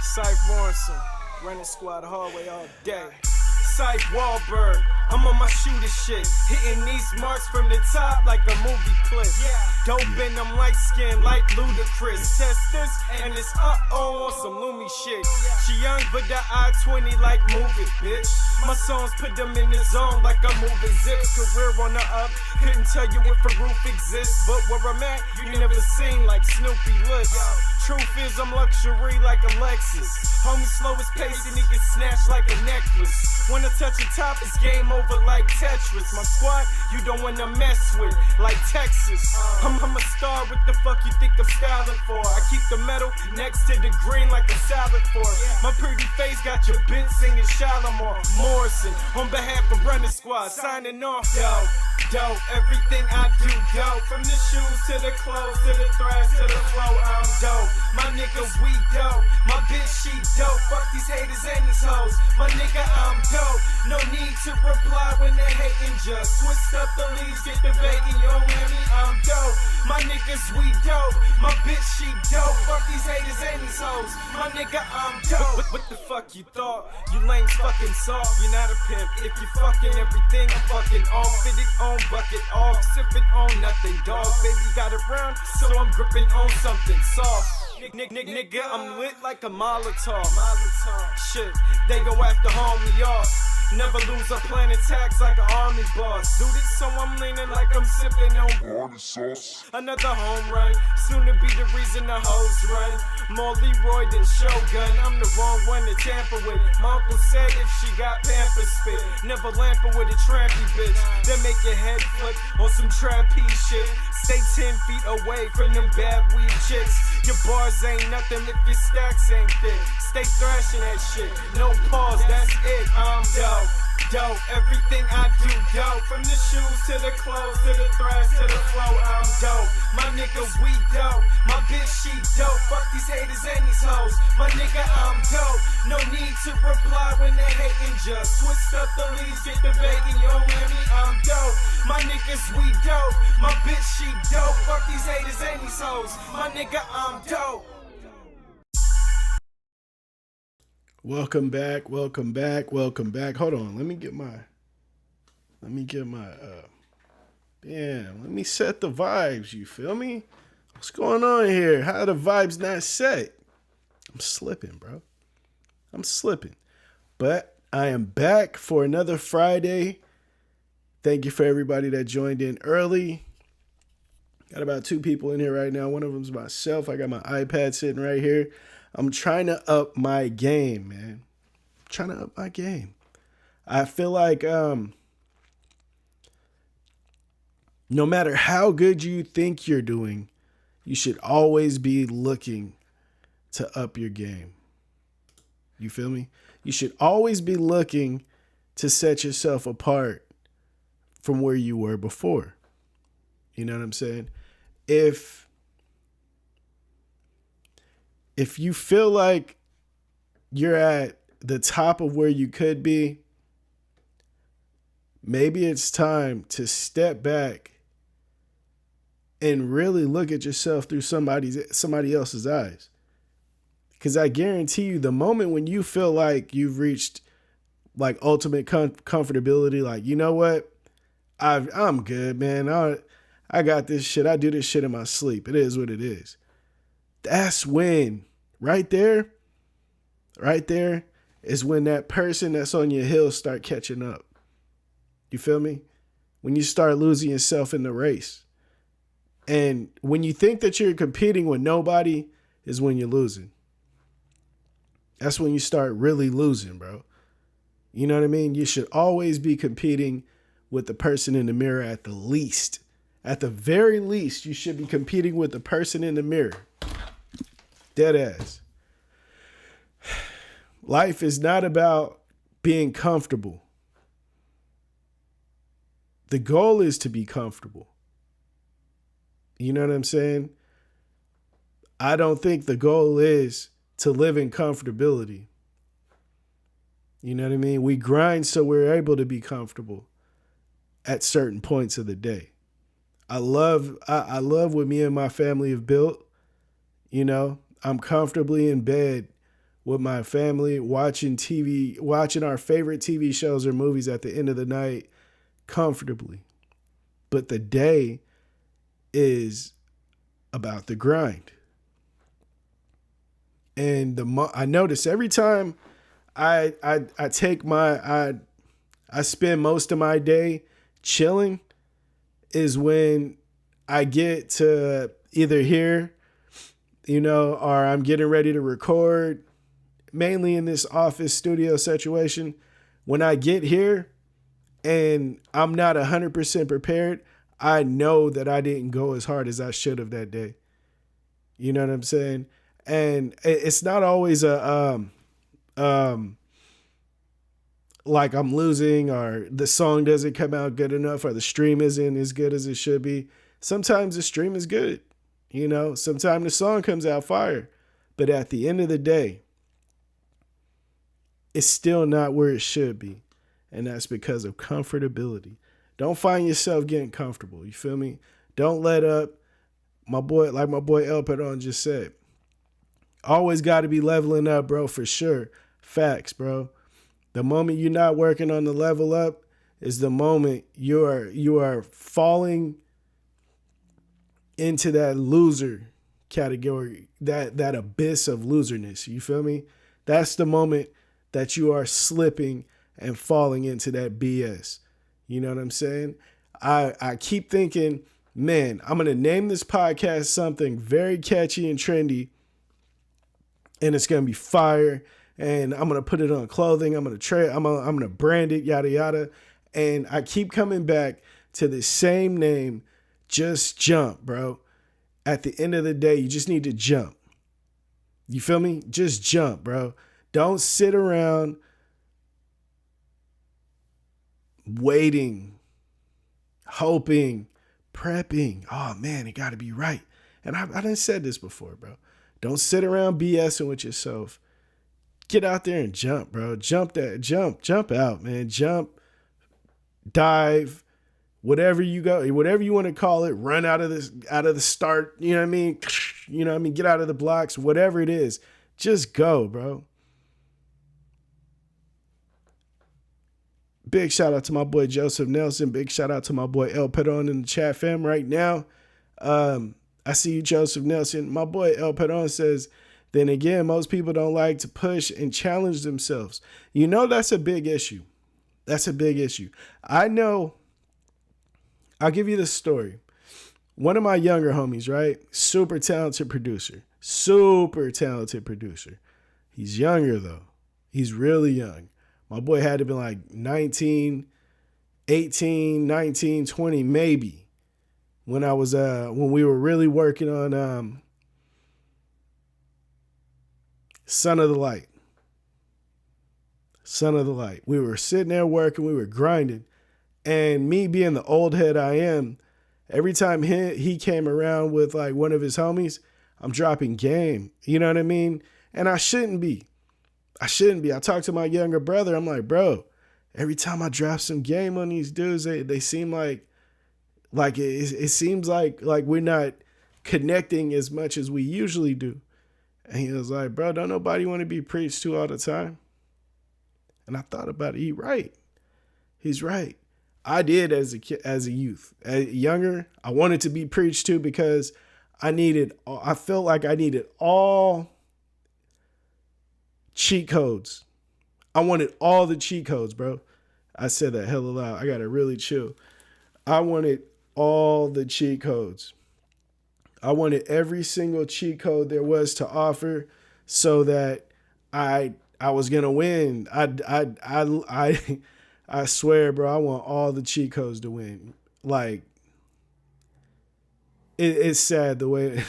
Syph Morrison, running squad hallway all day. Syph Wahlberg, I'm on my shooter shit. Hitting these marks from the top like a movie clip. Dope and I'm light skinned like Ludacris. Test this and it's on some Lumi shit. She young but the I-20 like move it, bitch. My songs put them in the zone like I'm moving zips. Career on the up, couldn't tell you if a roof exists. But where I'm at, you never seen like Snoopy looks. Truth is I'm luxury like a Lexus. Homie slow as pace and he get snatched like a necklace. When I touch the top, it's game over like Tetris. My squad, you don't wanna mess with, like Texas. I'm a star, what the fuck you think I'm styling for? I keep the metal next to the green like a salad fork. My pretty face got your bitch singing Shalimar Morrison. On behalf of Running Squad, signing off, dope, everything I do, dope. From the shoes to the clothes, to the thrash, to the flow, I'm dope. My niggas, we dope. My bitch, she dope. Fuck these haters and these hoes. My nigga, I'm dope. No need to reply when they hating, just twist up the leaves, get the bacon, you don't hear me, I'm dope. My niggas, we dope. My bitch, she dope. Fuck these haters and these hoes. My nigga, I'm dope. What the fuck you thought? You lames fucking soft. You're not a pimp. If you fucking everything, I'm fucking off. Fit it on, bucket off. Sipping on nothing, dog. Baby got it round, so I'm gripping on something soft. Nigga, I'm lit like a Molotov. Shit, they go after homie off. Never lose a planet tax like an army boss. Do this so I'm leaning like I'm sipping on army sauce. Another home run, soon to be the reason the hoes run. More Leroy than Shogun, I'm the wrong one to tamper with. My uncle said if she got Pampers spit, never lamper with a trampy bitch. That make your head flip on some trapeze shit. Stay 10 feet away from them bad weed chicks. Your bars ain't nothing if your stacks ain't thick. Stay thrashing that shit, no pause, that's it. I'm dope, everything I do dope. From the shoes to the clothes, to the thrash, to the flow, I'm dope. My niggas, we dope. My bitch, she dope. Fuck these haters and these hoes. My nigga, I'm dope. No need to reply when they hating, just twist up the leaves, get the bacon, you don't hear me, I'm dope. My niggas, we dope. My bitch, she dope. Fuck these haters and these hoes. My nigga, I'm dope. Welcome back. Hold on, let me let me set the vibes, you feel me? What's going on here? How are the vibes not set? I'm slipping, bro. But I am back for another Friday. Thank you for everybody that joined in early. Got about 2 people in here right now. One of them's myself. I got my iPad sitting right here. I'm trying to up my game, man. I feel like no matter how good you think you're doing, you should always be looking to up your game. You feel me? You should always be looking to set yourself apart from where you were before. You know what I'm saying? If you feel like you're at the top of where you could be, maybe it's time to step back and really look at yourself through somebody else's eyes. Because I guarantee you, the moment when you feel like you've reached like ultimate comfortability, like, you know what? I'm good, man. I got this shit. I do this shit in my sleep. It is what it is. That's when, right there is when that person that's on your heels start catching up. You feel me? When you start losing yourself in the race. And when you think that you're competing with nobody is when you're losing. That's when you start really losing, bro. You know what I mean? You should always be competing with the person in the mirror at the least. At the very least, you should be competing with the person in the mirror. Dead ass. Life is not about being comfortable. The goal is to be comfortable. You know what I'm saying? I don't think the goal is to live in comfortability. You know what I mean? We grind so we're able to be comfortable at certain points of the day. I love what me and my family have built. You know, I'm comfortably in bed with my family, watching TV, watching our favorite TV shows or movies at the end of the night comfortably. But the day is about the grind. And I notice every time I take I spend most of my day chilling is when I get to either here, or I'm getting ready to record, mainly in this office studio situation. When I get here and I'm not 100% prepared, I know that I didn't go as hard as I should have that day. You know what I'm saying? And it's not always like I'm losing or the song doesn't come out good enough or the stream isn't as good as it should be. Sometimes the stream is good. Sometimes the song comes out fire. But at the end of the day, it's still not where it should be. And that's because of comfortability. Don't find yourself getting comfortable. You feel me? Don't let up. My boy El Pedon just said, always got to be leveling up, bro, for sure. Facts, bro. The moment you're not working on the level up is the moment you are falling into that loser category, that abyss of loserness. You feel me? That's the moment that you are slipping and falling into that BS. You know what I'm saying? I keep thinking, man, I'm going to name this podcast something very catchy and trendy, and it's going to be fire, and I'm going to put it on clothing. I'm going to brand it, yada, yada. And I keep coming back to the same name, just jump, bro. At the end of the day, you just need to jump. You feel me? Just jump, bro. Don't sit around waiting, hoping, prepping. Oh, man, it got to be right. And I done said this before, bro. Don't sit around BSing with yourself. Get out there and jump, bro. Jump out, man. Jump, dive, whatever you want to call it. Run out of the start. You know what I mean? Get out of the blocks, whatever it is. Just go, bro. Big shout out to my boy Joseph Nelson. Big shout out to my boy El Pedon in the chat fam right now. I see you, Joseph Nelson. My boy El Pedon says, then again, most people don't like to push and challenge themselves. That's a big issue. That's a big issue. I know. I'll give you this story. One of my younger homies, right? Super talented producer. He's younger, though. He's really young. My boy had to be like 19, 18, 19, 20, maybe. When we were really working on Son of the Light. We were sitting there working, we were grinding. And me being the old head I am, every time he came around with like one of his homies, I'm dropping game. You know what I mean? And I shouldn't be. I talked to my younger brother. I'm like, bro, every time I drop some game on these dudes, they seem like it seems like we're not connecting as much as we usually do. And he was like, bro, don't nobody want to be preached to all the time. And I thought about it. He's right. I did as a youth, younger. I wanted to be preached to because I felt like I needed all cheat codes. I wanted all the cheat codes, bro. I said that hella loud. I got to really chill. I wanted all the cheat codes. I wanted every single cheat code there was to offer so that I was going to win. I swear, bro, I want all the cheat codes to win. Like, it's sad the way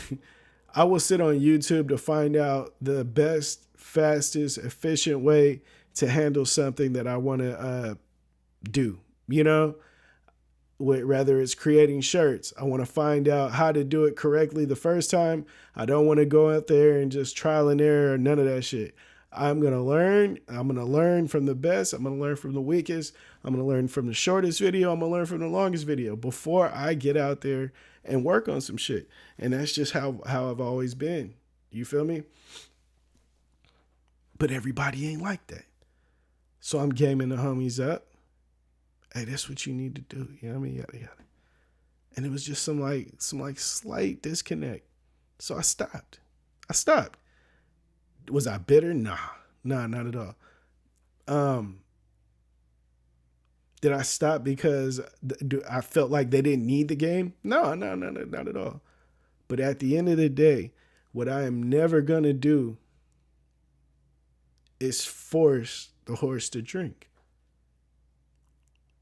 I will sit on YouTube to find out the best, fastest, efficient way to handle something that I want to do, whether it's creating shirts. I want to find out how to do it correctly the first time. I don't want to go out there and just trial and error, none of that shit. I'm going to learn. I'm going to learn from the best. I'm going to learn from the weakest. I'm going to learn from the shortest video. I'm going to learn from the longest video before I get out there and work on some shit. And that's just how I've always been. You feel me? But everybody ain't like that. So I'm gaming the homies up. Hey, that's what you need to do. You know what I mean? Yada, yada. And it was just some slight disconnect. So I stopped. Was I bitter? Nah, not at all. Did I stop because I felt like they didn't need the game? No, not at all. But at the end of the day, what I am never going to do is force the horse to drink.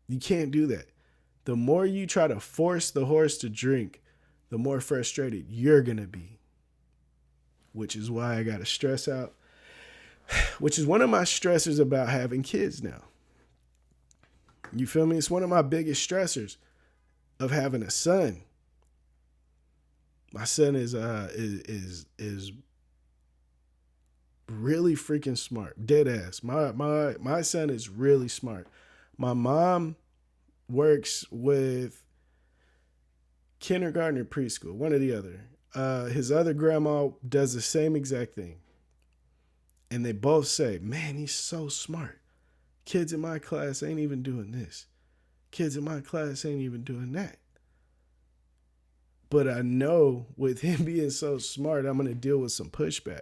You can't do that. The more you try to force the horse to drink, the more frustrated you're going to be. Which is why I got to stress out. Which is one of my stressors about having kids now. You feel me? It's one of my biggest stressors of having a son. My son is really freaking smart. Dead ass. My son is really smart. My mom works with kindergarten or preschool, one or the other. His other grandma does the same exact thing. And they both say, man, he's so smart. Kids in my class ain't even doing this. Kids in my class ain't even doing that. But I know with him being so smart, I'm going to deal with some pushback.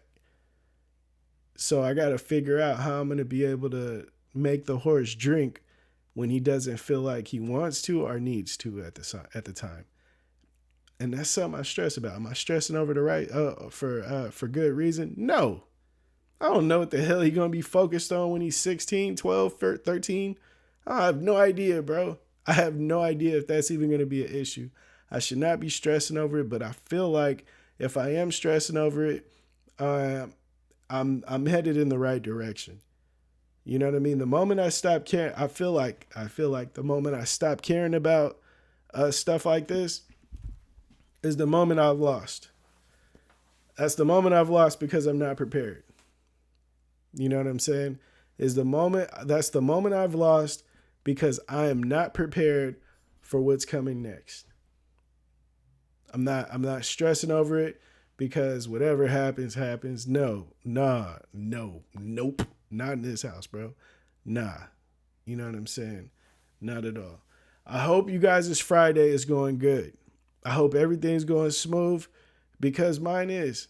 So I got to figure out how I'm going to be able to make the horse drink when he doesn't feel like he wants to or needs to at the time. And that's something I stress about. Am I stressing over the right for good reason? No. I don't know what the hell he's going to be focused on when he's 16, 12, 13. I have no idea, bro. I have no idea if that's even going to be an issue. I should not be stressing over it, but I feel like if I am stressing over it, I'm headed in the right direction. You know what I mean? The moment I stop caring, I feel like the moment I stop caring about stuff like this is the moment I've lost. That's the moment I've lost because I'm not prepared. You know what I'm saying? That's the moment I've lost because I am not prepared for what's coming next. I'm not stressing over it because whatever happens. Nope. Not in this house, bro. Nah. You know what I'm saying? Not at all. I hope you guys' Friday is going good. I hope everything's going smooth because mine is.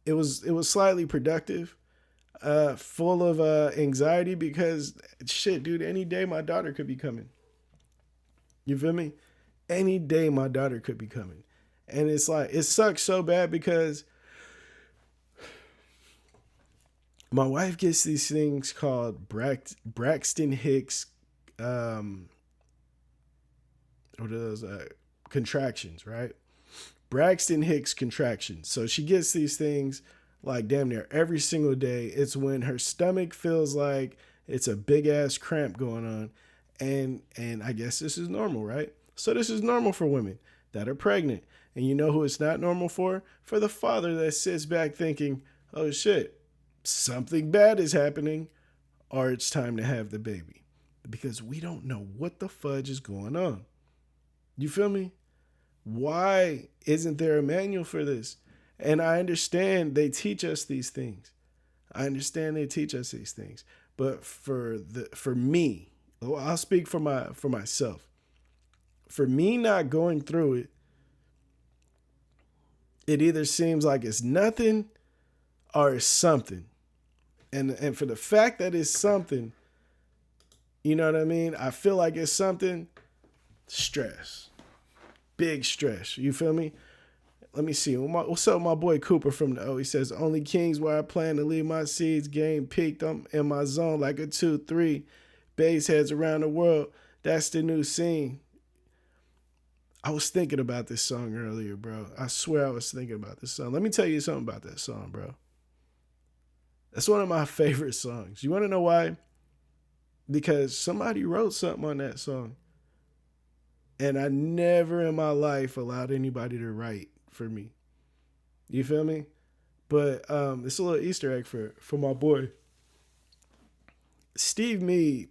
It was slightly productive, full of anxiety because shit, dude, any day my daughter could be coming. You feel me? Any day my daughter could be coming. And it's like, it sucks so bad because my wife gets these things called Braxton Hicks, what are those contractions, right? Braxton Hicks contractions. So she gets these things like damn near every single day. It's when her stomach feels like it's a big ass cramp going on. And I guess this is normal, right? So this is normal for women that are pregnant. And you know who it's not normal for? For the father that sits back thinking, oh shit, something bad is happening or it's time to have the baby. Because we don't know what the fudge is going on. You feel me? Why isn't there a manual for this? And I understand they teach us these things. But for me, I'll speak for myself. For me not going through it, it either seems like it's nothing or it's something. And for the fact that it's something, you know what I mean? I feel like it's something, stress. Big stress. You feel me? Let me see. What's up, my boy Cooper from the O? He says, only Kings where I plan to leave my seeds. Game peaked. I'm in my zone like a 2-3. Base heads around the world. That's the new scene. I was thinking about this song earlier, bro. I swear I was thinking about this song. Let me tell you something about that song, bro. That's one of my favorite songs. You want to know why? Because somebody wrote something on that song. And I never in my life allowed anybody to write for me. You feel me? But it's a little Easter egg for my boy. Steve Meade,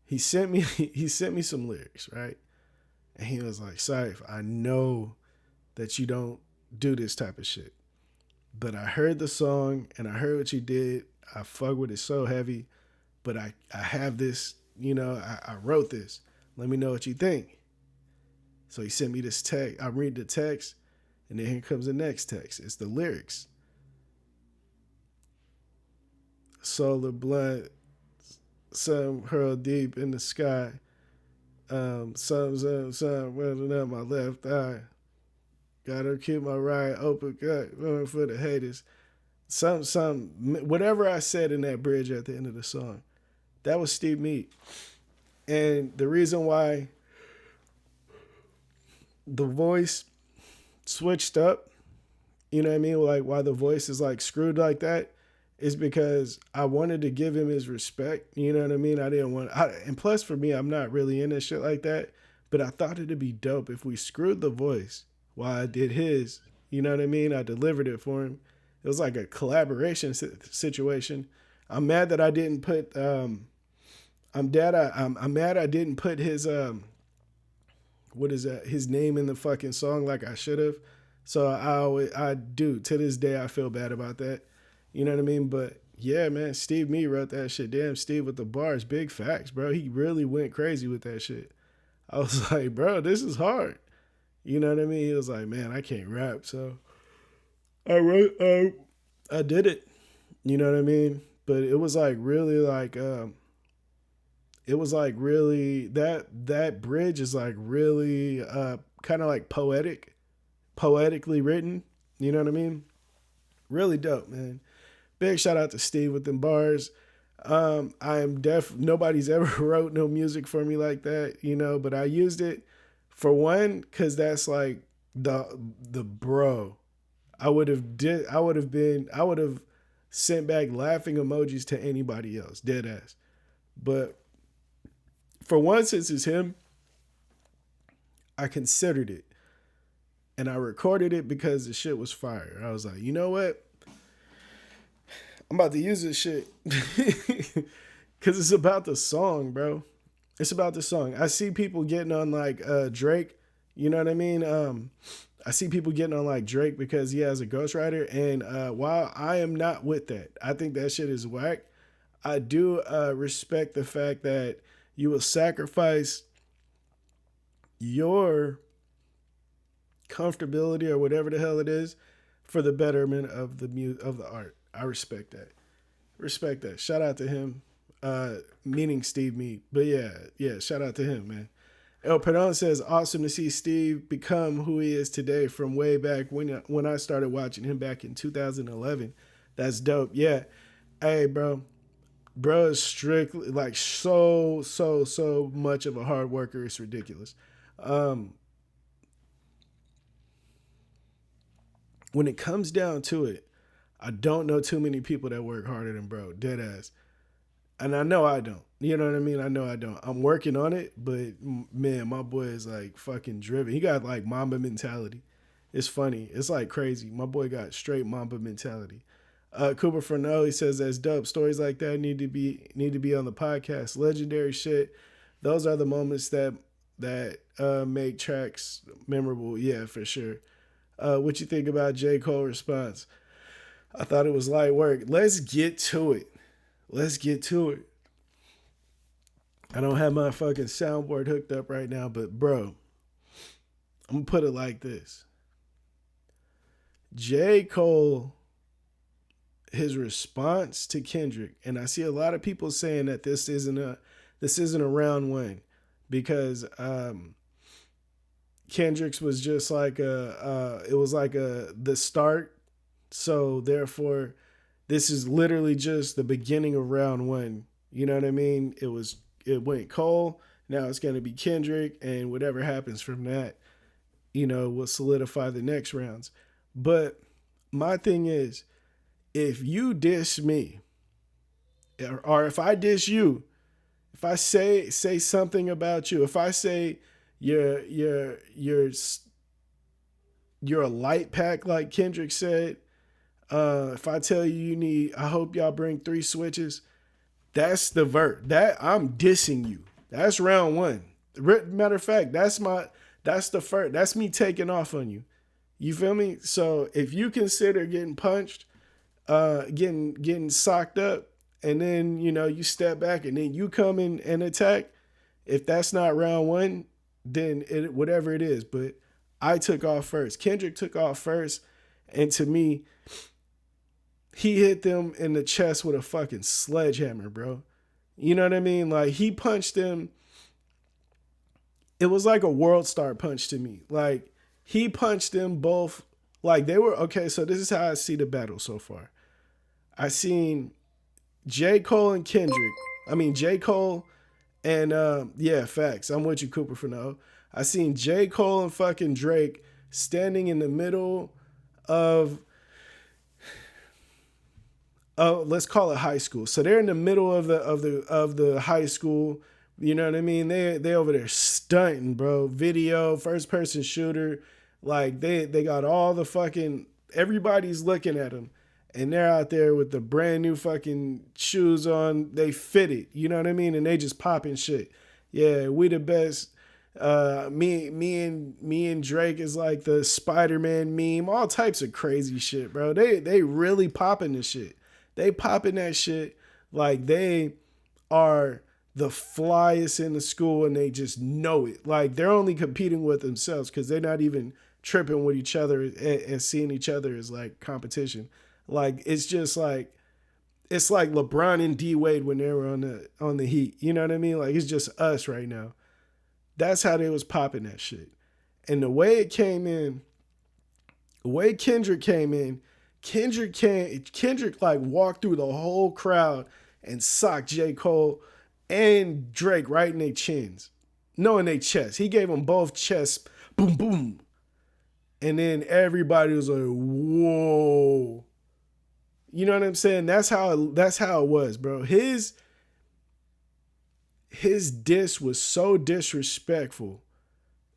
he sent me some lyrics, right? And he was like, Saif, I know that you don't do this type of shit. but I heard the song and I heard what you did. I fuck with it so heavy, but I have this, I wrote this. Let me know what you think. So he sent me this text. I read the text, and then here comes the next text. It's the lyrics. Solar blunt, some hurl deep in the sky. Some running up my left eye. Gotta keep my right open gut for the haters. Whatever I said in that bridge at the end of the song, that was Steve Mead. And the reason why the voice switched up, you know what I mean? Like why the voice is like screwed like that is because I wanted to give him his respect. You know what I mean? I didn't want, and plus for me, I'm not really into shit like that, but I thought it'd be dope if we screwed the voice while I did his, you know what I mean? I delivered it for him. It was like a collaboration situation. I'm mad that I didn't put, I'm mad I didn't put his, what is that? His name in the fucking song like I should have. So I do to this day, I feel bad about that. You know what I mean? But yeah, man, Steve Me wrote that shit. Damn, Steve with the bars, big facts, bro. He really went crazy with that shit. I was like, bro, this is hard. You know what I mean? He was like, man, I can't rap. So I did it. You know what I mean? But it was like really like, it was like really, that bridge is like really kind of like poetically written. You know what I mean? Really dope, man. Big shout out to Steve with them bars. I am nobody's ever wrote no music for me like that, but I used it for one, cause that's like the bro. I would have sent back laughing emojis to anybody else, dead ass. But for one, since it's him, I considered it. And I recorded it because the shit was fire. I was like, you know what? I'm about to use this shit. Because it's about the song, bro. It's about the song. I see people getting on like Drake. You know what I mean? I see people getting on like Drake because he has a ghostwriter. And while I am not with that, I think that shit is whack. I do respect the fact that you will sacrifice your comfortability or whatever the hell it is for the betterment of the art. I respect that. Respect that. Shout out to him. Meaning Steve Mead. But yeah, shout out to him, man. El Perdon says, awesome to see Steve become who he is today from way back when I started watching him back in 2011. That's dope. Yeah. Hey, bro. Bro is strictly like so much of a hard worker. It's ridiculous. When it comes down to it, I don't know too many people that work harder than bro. Dead ass. And I know I don't. You know what I mean? I know I don't. I'm working on it, but man, my boy is like fucking driven. He got like Mamba mentality. It's funny. It's like crazy. My boy got straight Mamba mentality. Cooper Fernell, he says that's dope. Stories like that need to be on the podcast. Legendary shit. Those are the moments that make tracks memorable. Yeah, for sure. What you think about J. Cole response? I thought it was light work. Let's get to it. I don't have my fucking soundboard hooked up right now, but bro, I'm gonna put it like this. J. Cole, his response to Kendrick, and I see a lot of people saying that this isn't a round one because Kendrick's was just like the start. So therefore, this is literally just the beginning of round one. You know what I mean? It went Cole. Now it's going to be Kendrick, and whatever happens from that, will solidify the next rounds. But my thing is, if you diss me, or if I diss you, if I say something about you, if I say you're a light pack like Kendrick said, if I tell you I hope y'all bring 3 switches, that's the that I'm dissing you. That's round one. Matter of fact, that's the first. That's me taking off on you. You feel me? So if you consider getting punched, getting socked up, and then you step back and then you come in and attack, if that's not round one, then whatever it is. But I took off first. Kendrick took off first, and to me, he hit them in the chest with a fucking sledgehammer, bro. You know what I mean? Like, he punched them. It was like a world star punch to me. Like, he punched them both. Like, they were, okay, so this is how I see the battle so far. I seen J. Cole and Kendrick. I mean, J. Cole and, yeah, facts. I'm with you, Cooper, for now. I seen J. Cole and fucking Drake standing in the middle of, let's call it high school. So they're in the middle of the high school. You know what I mean? They over there stunting, bro. Video, first person shooter. Like, they got all the fucking, everybody's looking at them. And they're out there with the brand new fucking shoes on. They fit it. You know what I mean? And they just popping shit. Yeah, we the best. Me and Drake is like the Spider-Man meme. All types of crazy shit, bro. They really popping this shit. They popping that shit like they are the flyest in the school, and they just know it. Like, they're only competing with themselves because they're not even tripping with each other and seeing each other as like competition. Like, it's just like, it's like LeBron and D Wade when they were on the Heat. You know what I mean? Like, it's just us right now. That's how they was popping that shit. And the way it came in, the way Kendrick came in, Kendrick like walked through the whole crowd and socked J. Cole and Drake right in their chins. No, in their chest. He gave them both chests. Boom, boom. And then everybody was like, whoa. You know what I'm saying? That's how it was, bro. His diss was so disrespectful,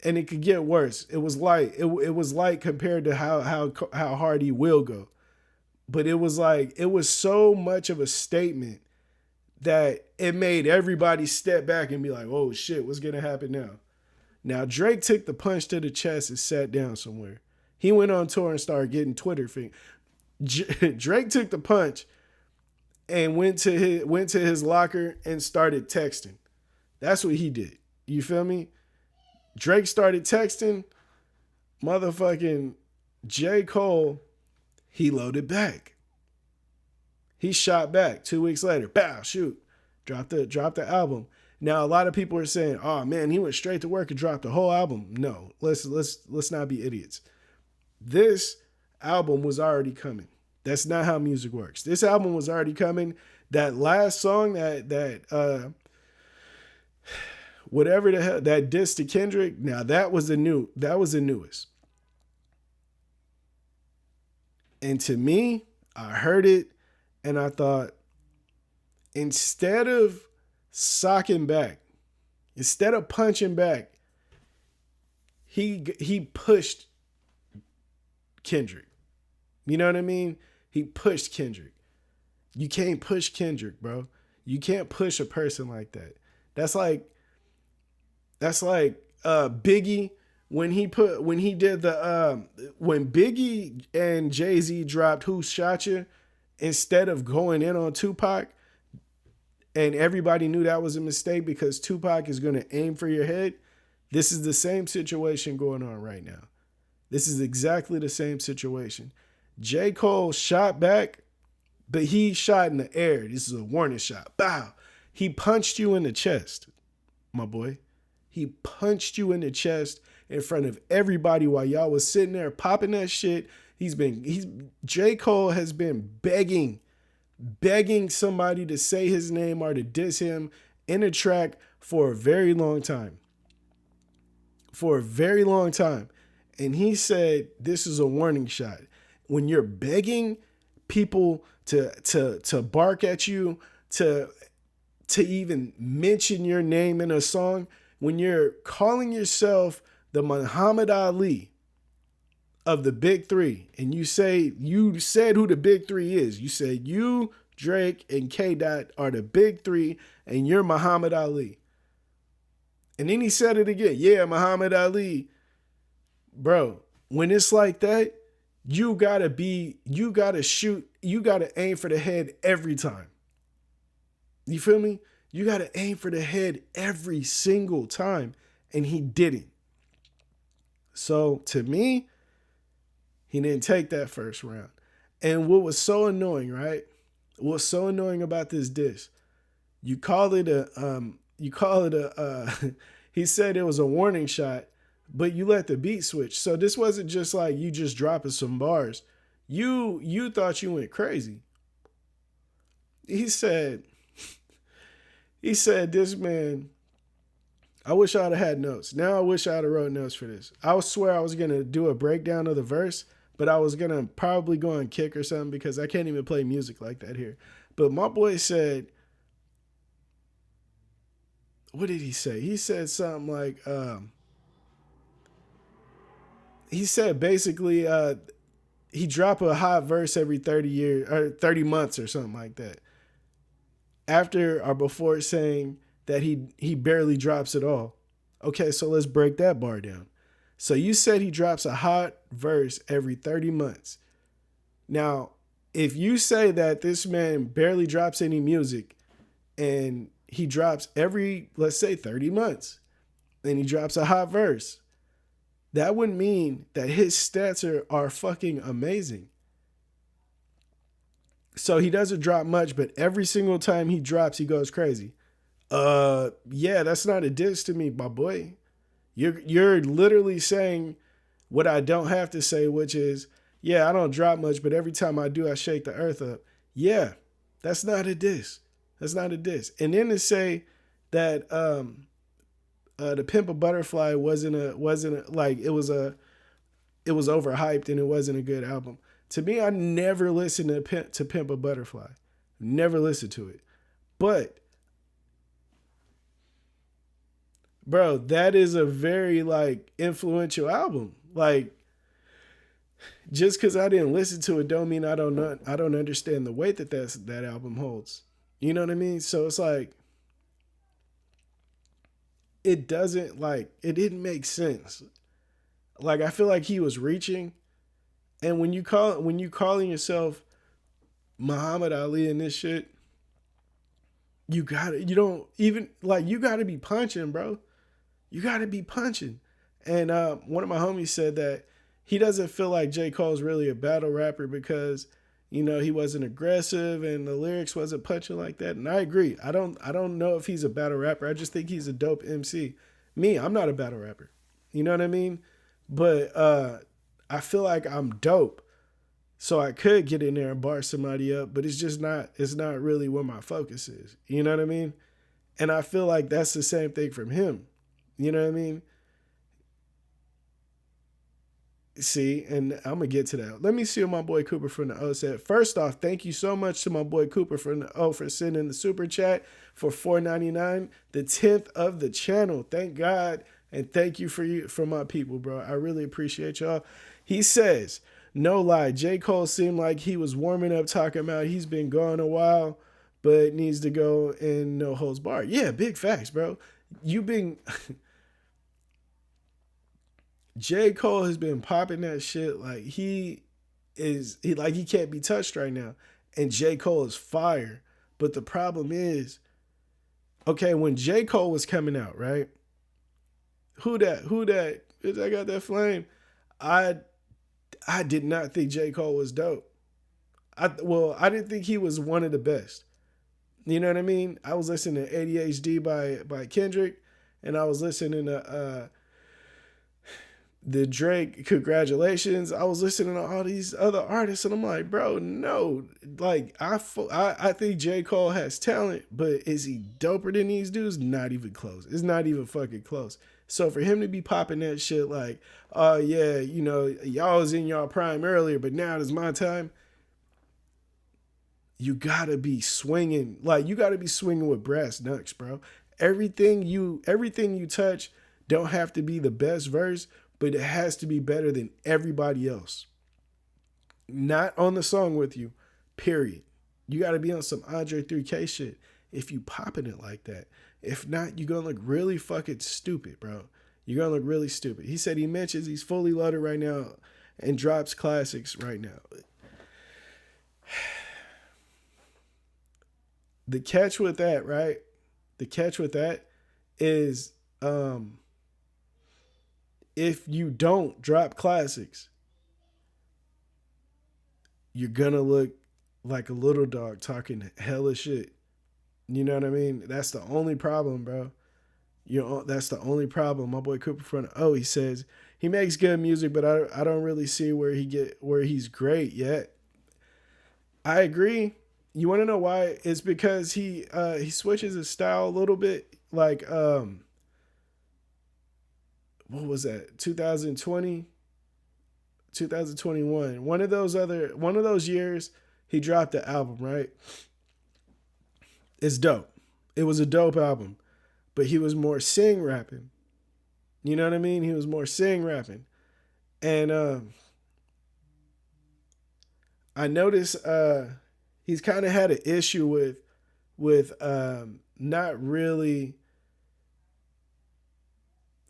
and it could get worse. It was light. It was light compared to how hard he will go. But it was like, it was so much of a statement that it made everybody step back and be like, oh shit, what's gonna happen now? Now, Drake took the punch to the chest and sat down somewhere. He went on tour and started getting Twitter feed. Drake took the punch and went to his locker and started texting. That's what he did. You feel me? Drake started texting. Motherfucking J. Cole, he loaded back. He shot back 2 weeks later. Bow, shoot. Dropped the album. Now, a lot of people are saying, oh man, he went straight to work and dropped the whole album. No, let's not be idiots. This album was already coming. That's not how music works. This album was already coming. That last song, that whatever the hell, that diss to Kendrick, now that was the newest. And to me, I heard it and I thought, instead of socking back, instead of punching back, he pushed Kendrick. You know what I mean? He pushed Kendrick. You can't push Kendrick, bro. You can't push a person like that. That's like Biggie when Biggie and Jay-Z dropped Who Shot You, instead of going in on Tupac, and everybody knew that was a mistake because Tupac is going to aim for your head. This is the same situation going on right now. This is exactly the same situation. J. Cole shot back, but he shot in the air. This is a warning shot. Bow. He punched you in the chest, my boy. He punched you in the chest in front of everybody while y'all was sitting there popping that shit. J. Cole has been begging somebody to say his name or to diss him in a track for a very long time. And he said, this is a warning shot. When you're begging people to bark at you, to even mention your name in a song, when you're calling yourself the Muhammad Ali of the big three, and you said who the big three is. You said you, Drake, and K-Dot are the big three, and you're Muhammad Ali. And then he said it again. Yeah, Muhammad Ali. Bro, When it's like that, you gotta shoot, you gotta aim for the head every time. You feel me? You gotta aim for the head every single time. And he didn't. So to me, he didn't take that first round. And what was so annoying, right? What's so annoying about this diss? You call it he said it was a warning shot, but you let the beat switch. So this wasn't just like you just dropping some bars. You thought you went crazy. He said this man, I wish I'd have had notes. Now I wish I'd have wrote notes for this. I swear I was gonna do a breakdown of the verse, but I was gonna probably go on Kick or something because I can't even play music like that here. But my boy said, what did he say? He said something like, he said basically he drop a hot verse every 30 years or 30 months or something like that. After or before saying that he barely drops at all. Okay, so let's break that bar down. So you said he drops a hot verse every 30 months. Now, if you say that this man barely drops any music and he drops every, let's say 30 months, and he drops a hot verse, that would mean that his stats are fucking amazing. So he doesn't drop much, but every single time he drops, he goes crazy. Yeah, that's not a diss to me, my boy. You're literally saying what I don't have to say, which is, yeah, I don't drop much, but every time I do, I shake the earth up. Yeah, that's not a diss. That's not a diss. And then to say that the Pimp a Butterfly wasn't like it was overhyped and it wasn't a good album. To me, I never listened to Pimp a Butterfly. Never listened to it. But bro, that is a very like influential album. Like, just because I didn't listen to it don't mean I don't understand the weight that album holds. You know what I mean? So it's like it didn't make sense. Like I feel like he was reaching, and when you calling yourself Muhammad Ali and this shit, you gotta be punching, bro. You gotta be punching. And one of my homies said that he doesn't feel like J. Cole's really a battle rapper because, you know, he wasn't aggressive and the lyrics wasn't punching like that. And I agree. I don't know if he's a battle rapper. I just think he's a dope MC. Me, I'm not a battle rapper. You know what I mean? But I feel like I'm dope. So I could get in there and bar somebody up, but it's not really where my focus is. You know what I mean? And I feel like that's the same thing from him. You know what I mean? See, and I'm gonna get to that. Let me see what my boy Cooper from the O said. First off, thank you so much to my boy Cooper from the O for sending the super chat for $4.99, the 10th of the channel. Thank God, and thank you for my people, bro. I really appreciate y'all. He says, no lie, J. Cole seemed like he was warming up, talking about he's been gone a while, but needs to go in no holds barred. Yeah, big facts, bro. You've been J. Cole has been popping that shit like he can't be touched right now. And J. Cole is fire. But the problem is, okay, when J. Cole was coming out, right? Who that? Is I got that flame? I did not think J. Cole was dope. I didn't think he was one of the best. You know what I mean? I was listening to ADHD by Kendrick, and I was listening to the Drake Congratulations. I was listening to all these other artists, and I'm like, bro, no. Like, I think J. Cole has talent, but is he doper than these dudes? Not even close. It's not even fucking close. So for him to be popping that shit like, oh yeah, you know, y'all was in y'all prime earlier, but now it's my time. You gotta be swinging. Like, you gotta be swinging with brass knucks, bro. Everything you touch don't have to be the best verse, but it has to be better than everybody else. Not on the song with you, period. You got to be on some Andre 3K shit if you popping it like that. If not, you're going to look really fucking stupid, bro. You're gonna look really stupid. He said he mentions he's fully loaded right now and drops classics right now. The catch with that, right? The catch with that is if you don't drop classics, you're gonna look like a little dog talking hella shit. You know what I mean? That's the only problem, bro. That's the only problem. My boy Cooper front. Oh, he says he makes good music, but I don't really see where he's great yet. I agree. You want to know why? It's because he switches his style a little bit. Like what was that? 2020, 2021. One of those years he dropped the album, right? It's dope. It was a dope album, but he was more sing rapping. You know what I mean? He was more sing rapping, and I noticed he's kind of had an issue with not really.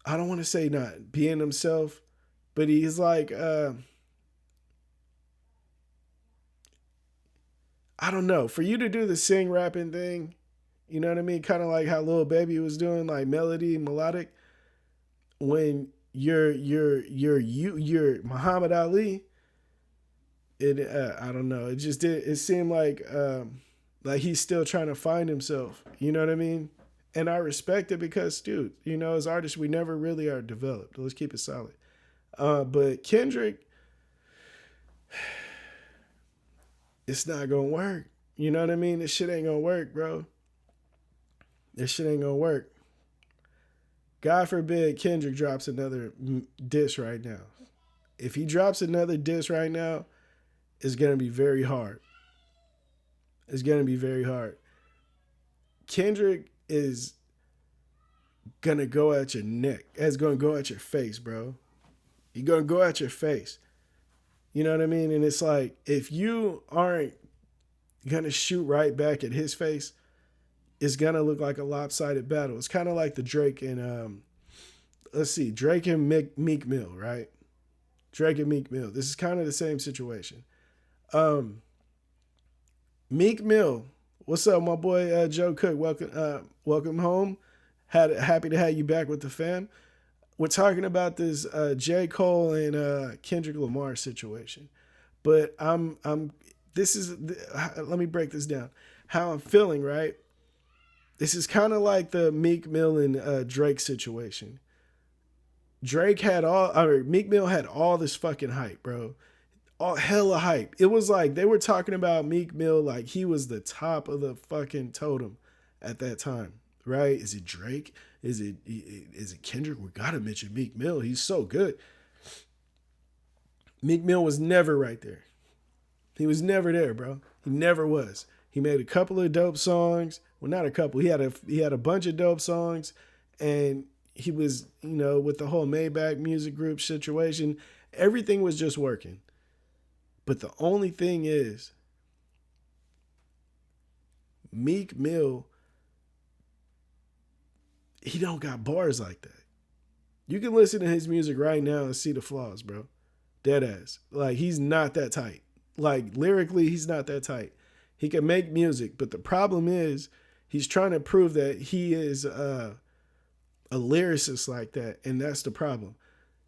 I don't want to say not being himself, but he's like I don't know. For you to do the sing rapping thing, you know what I mean? Kind of like how Lil Baby was doing, like melody, melodic. When you're Muhammad Ali, it I don't know. It just did. It seemed like he's still trying to find himself. You know what I mean? And I respect it because, dude, you know, as artists, we never really are developed. Let's keep it solid. But Kendrick, it's not gonna work. You know what I mean? This shit ain't gonna work, bro. This shit ain't gonna work. God forbid Kendrick drops another diss right now. If he drops another diss right now, it's gonna be very hard. It's gonna be very hard. Kendrick is gonna go at your neck. It's gonna go at your face, bro. He's gonna go at your face. You know what I mean? And it's like, if you aren't gonna shoot right back at his face, it's gonna look like a lopsided battle. It's kind of like the Drake and Drake and Meek Mill, right? Drake and Meek Mill. This is kind of the same situation. Meek Mill, what's up, my boy Joe Cook? Welcome home. Happy to have you back with the fam. We're talking about this J. Cole and Kendrick Lamar situation, but let me break this down. How I'm feeling, right? This is kind of like the Meek Mill and Drake situation. Meek Mill had all this fucking hype, bro. All hella hype. It was like they were talking about Meek Mill like he was the top of the fucking totem at that time, right? Is it Drake? Is it Kendrick? We gotta mention Meek Mill. He's so good. Meek Mill was never right there. He was never there, bro. He never was. He made a couple of dope songs. Well, not a couple. He had a bunch of dope songs, and he was, you know, with the whole Maybach Music Group situation, everything was just working. But the only thing is, Meek Mill, he don't got bars like that. You can listen to his music right now and see the flaws, bro. Dead ass. Like, he's not that tight. Like, lyrically, he's not that tight. He can make music, but the problem is he's trying to prove that he is a lyricist like that, and that's the problem.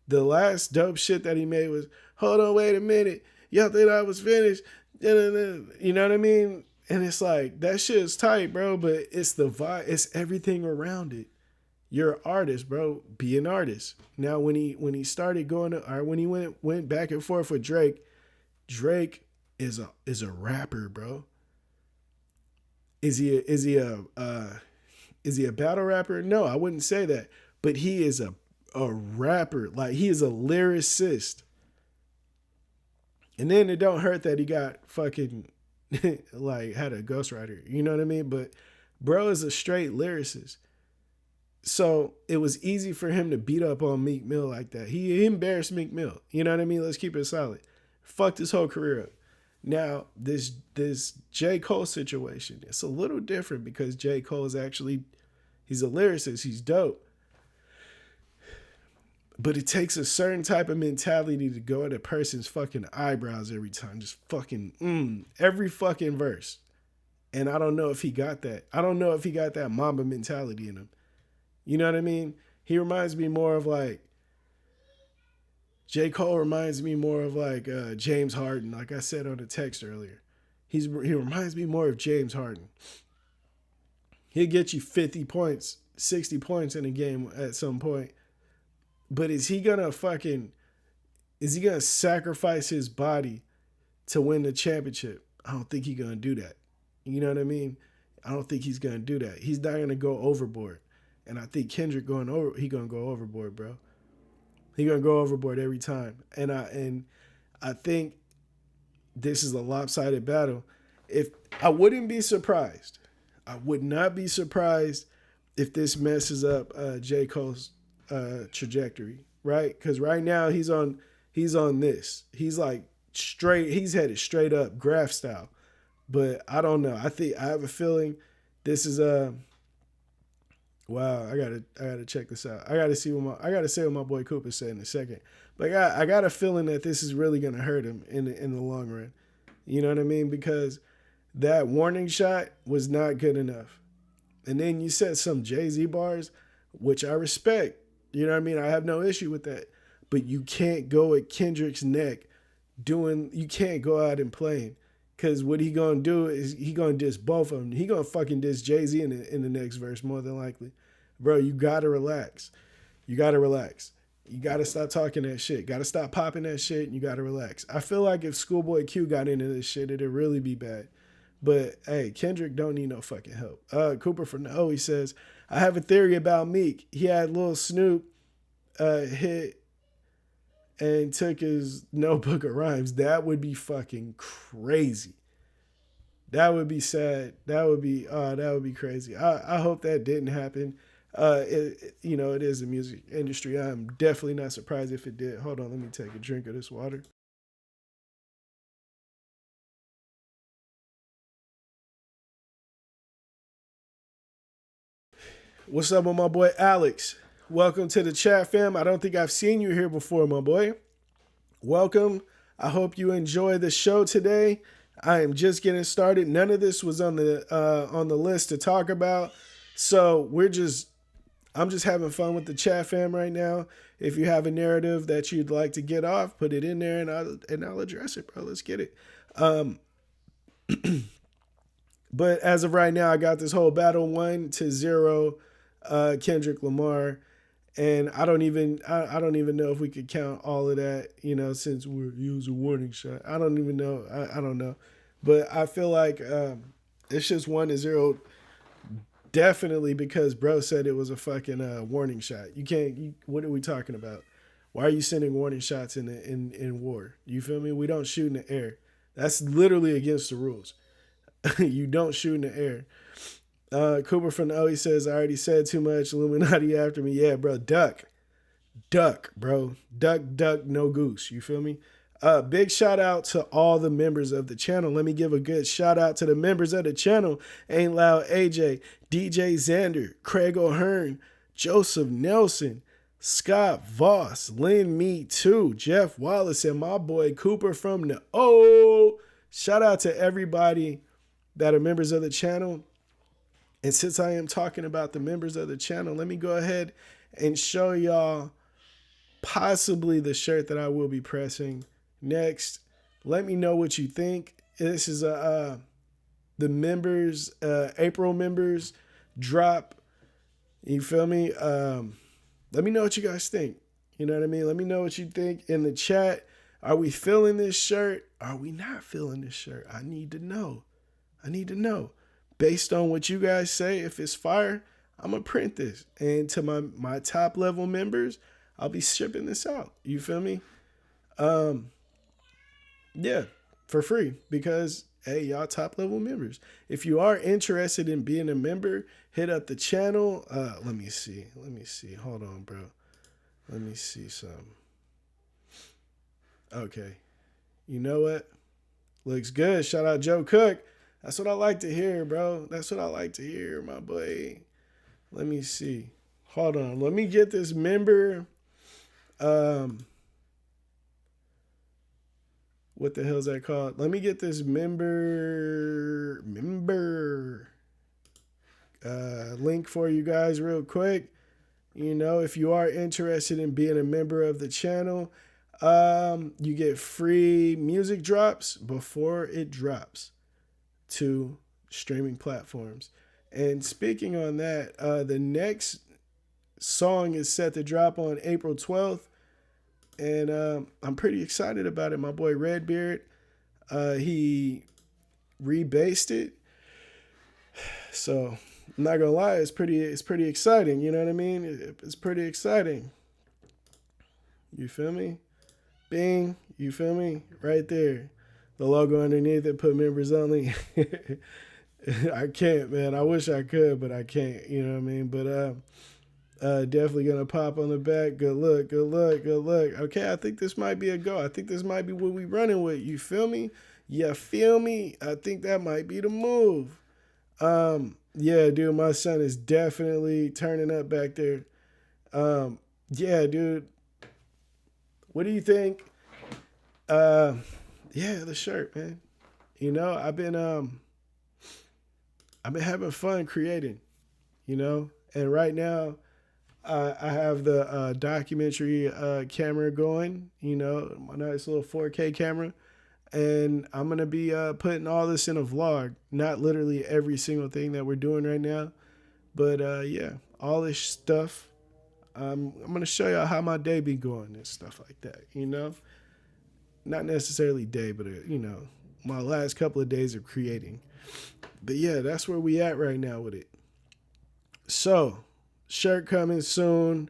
The last dope shit that he made was, hold on, wait a minute. Y'all think I was finished? You know what I mean? And it's like, that shit is tight, bro, but it's the vibe. It's everything around it. You're an artist, bro. Be an artist. Now, when he started going to, or when he went back and forth with Drake is a rapper, bro. Is he a battle rapper? No, I wouldn't say that. But he is a rapper. Like, he is a lyricist. And then it don't hurt that he got fucking like had a ghostwriter. You know what I mean? But bro is a straight lyricist. So it was easy for him to beat up on Meek Mill like that. He embarrassed Meek Mill. You know what I mean? Let's keep it solid. Fucked his whole career up. Now, this J. Cole situation, it's a little different because J. Cole is actually, he's a lyricist. He's dope. But it takes a certain type of mentality to go at a person's fucking eyebrows every time. Just fucking, every fucking verse. And I don't know if he got that. I don't know if he got that Mamba mentality in him. You know what I mean? He reminds me more of like, J. Cole reminds me more of like James Harden, like I said on the text earlier. He reminds me more of James Harden. He'll get you 50 points, 60 points in a game at some point. But is he gonna sacrifice his body to win the championship? I don't think he's gonna do that. You know what I mean? I don't think he's gonna do that. He's not gonna go overboard. And I think Kendrick gonna go overboard, bro. He gonna go overboard every time. And I think this is a lopsided battle. If I wouldn't be surprised, I would not be surprised if this messes up J. Cole's trajectory, right? Because right now he's on this. He's like he's headed straight up graph style. But I don't know. I have a feeling this is wow, I gotta check this out. I gotta see what my boy Cooper said in a second. But I got a feeling that this is really gonna hurt him in the long run. You know what I mean? Because that warning shot was not good enough. And then you said some Jay-Z bars, which I respect. You know what I mean? I have no issue with that. But you can't go at Kendrick's neck you can't go out and playing. Because what he going to do is he going to diss both of them. He going to fucking diss Jay-Z in the next verse, more than likely. Bro, you got to relax. You got to relax. You got to stop talking that shit. Got to stop popping that shit, and you got to relax. I feel like if Schoolboy Q got into this shit, it'd really be bad. But, hey, Kendrick don't need no fucking help. Cooper from the O, he says, I have a theory about Meek. He had Lil Snoop hit and took his notebook of rhymes. That would be fucking crazy. That would be sad. That would be crazy. I hope that didn't happen. It is the music industry. I'm definitely not surprised if it did. Hold on, let me take a drink of this water. What's up with my boy Alex? Welcome to the chat, fam. I don't think I've seen you here before, my boy. Welcome. I hope you enjoy the show today. I am just getting started. None of this was on the list to talk about. So I'm just having fun with the chat, fam, right now. If you have a narrative that you'd like to get off, put it in there and I'll address it, bro. Let's get it. But as of right now, I got this whole battle 1-0 Kendrick Lamar. And I don't even know if we could count all of that, since we're using warning shot. I don't even know. I don't know. But I feel like it's just 1-0 definitely because bro said it was a fucking warning shot. You can't what are we talking about? Why are you sending warning shots in war? You feel me? We don't shoot in the air. That's literally against the rules. You don't shoot in the air. Cooper from the O, he says, I already said too much. Illuminati after me. Yeah, bro. Duck, bro. Duck, no goose. You feel me? Big shout out to all the members of the channel. Let me give a good shout out to the members of the channel. Ain't Loud AJ, DJ Xander, Craig O'Hearn, Joseph Nelson, Scott Voss, Lynn Me Too, Jeff Wallace, and my boy Cooper from the O. Shout out to everybody that are members of the channel. And since I am talking about the members of the channel, let me go ahead and show y'all possibly the shirt that I will be pressing next. Let me know what you think. This is the members, April members drop. You feel me? Let me know what you guys think. You know what I mean? Let me know what you think in the chat. Are we feeling this shirt? Are we not feeling this shirt? I need to know. Based on what you guys say, if it's fire, I'm going to print this. And to my top level members, I'll be shipping this out. You feel me? Yeah, for free. Because, hey, y'all top level members. If you are interested in being a member, hit up the channel. Let me see. Hold on, bro. Let me see something. Okay. You know what? Looks good. Shout out Joe Cook. That's what I like to hear, bro. That's what I like to hear, my boy. Let me see. Hold on. Let me get this member Um, what the hell is that called? Let me get this member link for you guys real quick. You know, if you are interested in being a member of the channel, you get free music drops before it drops to streaming platforms. And speaking on that, the next song is set to drop on April 12th. And I'm pretty excited about it. My boy Redbeard, he rebased it. So I'm not gonna lie, it's pretty exciting. You know what I mean? It's pretty exciting. You feel me? Bing, you feel me? Right there. The logo underneath it, put members only. I can't, man. I wish I could, but I can't. You know what I mean? But definitely gonna pop on the back. Good luck, good luck, good luck. Okay, I think this might be a go. I think this might be what we running with. You feel me? You feel me? I think that might be the move. Yeah, dude, my son is definitely turning up back there. Yeah, dude. What do you think? Yeah, the shirt, man. You know, I've been having fun creating, you know, and right now I have the documentary camera going, you know, my nice little 4K camera, and I'm gonna be putting all this in a vlog. Not literally every single thing that we're doing right now, but yeah, all this stuff. I'm gonna show y'all how my day be going and stuff like that, you know. Not necessarily day, but you know, my last couple of days of creating. But yeah, that's where we at right now with it. So, shirt coming soon.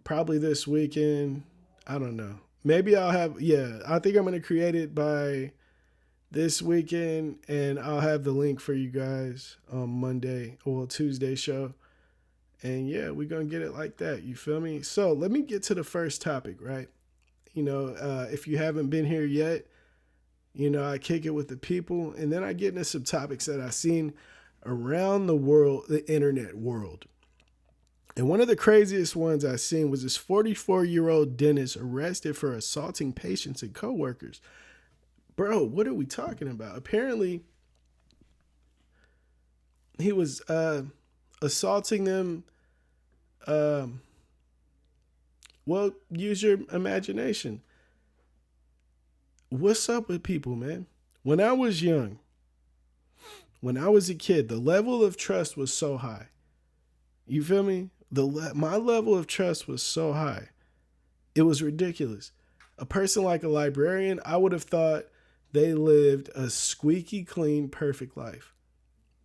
Probably this weekend. I don't know. Maybe I'll have, yeah, I think I'm going to create it by this weekend, and I'll have the link for you guys on Monday or Tuesday show. And yeah, we're going to get it like that. You feel me? So let me get to the first topic, right? You know, if you haven't been here yet, you know, I kick it with the people, and then I get into some topics that I've seen around the world, the internet world. And one of the craziest ones I've seen was this 44-year-old dentist arrested for assaulting patients and coworkers. Bro, what are we talking about? Apparently, he was assaulting them. Well, use your imagination. What's up with people, man? When I was young, when I was a kid, the level of trust was so high. You feel me? My level of trust was so high. It was ridiculous. A person like a librarian, I would have thought they lived a squeaky clean, perfect life.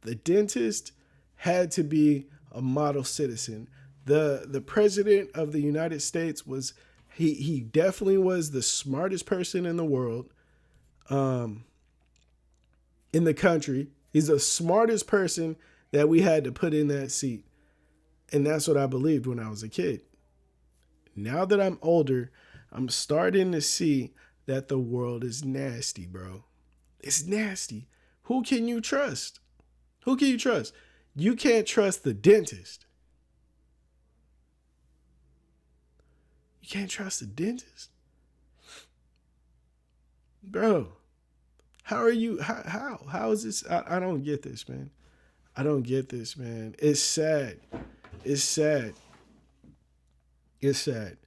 The dentist had to be a model citizen. The president of the United States was, he definitely was the smartest person in the world, in the country. He's the smartest person that we had to put in that seat. And that's what I believed when I was a kid. Now that I'm older, I'm starting to see that the world is nasty, bro. It's nasty. Who can you trust? Who can you trust? You can't trust the dentist. You can't trust the dentist? Bro, how are you? How is this? I don't get this, man. I don't get this, man. It's sad. It's sad. It's sad.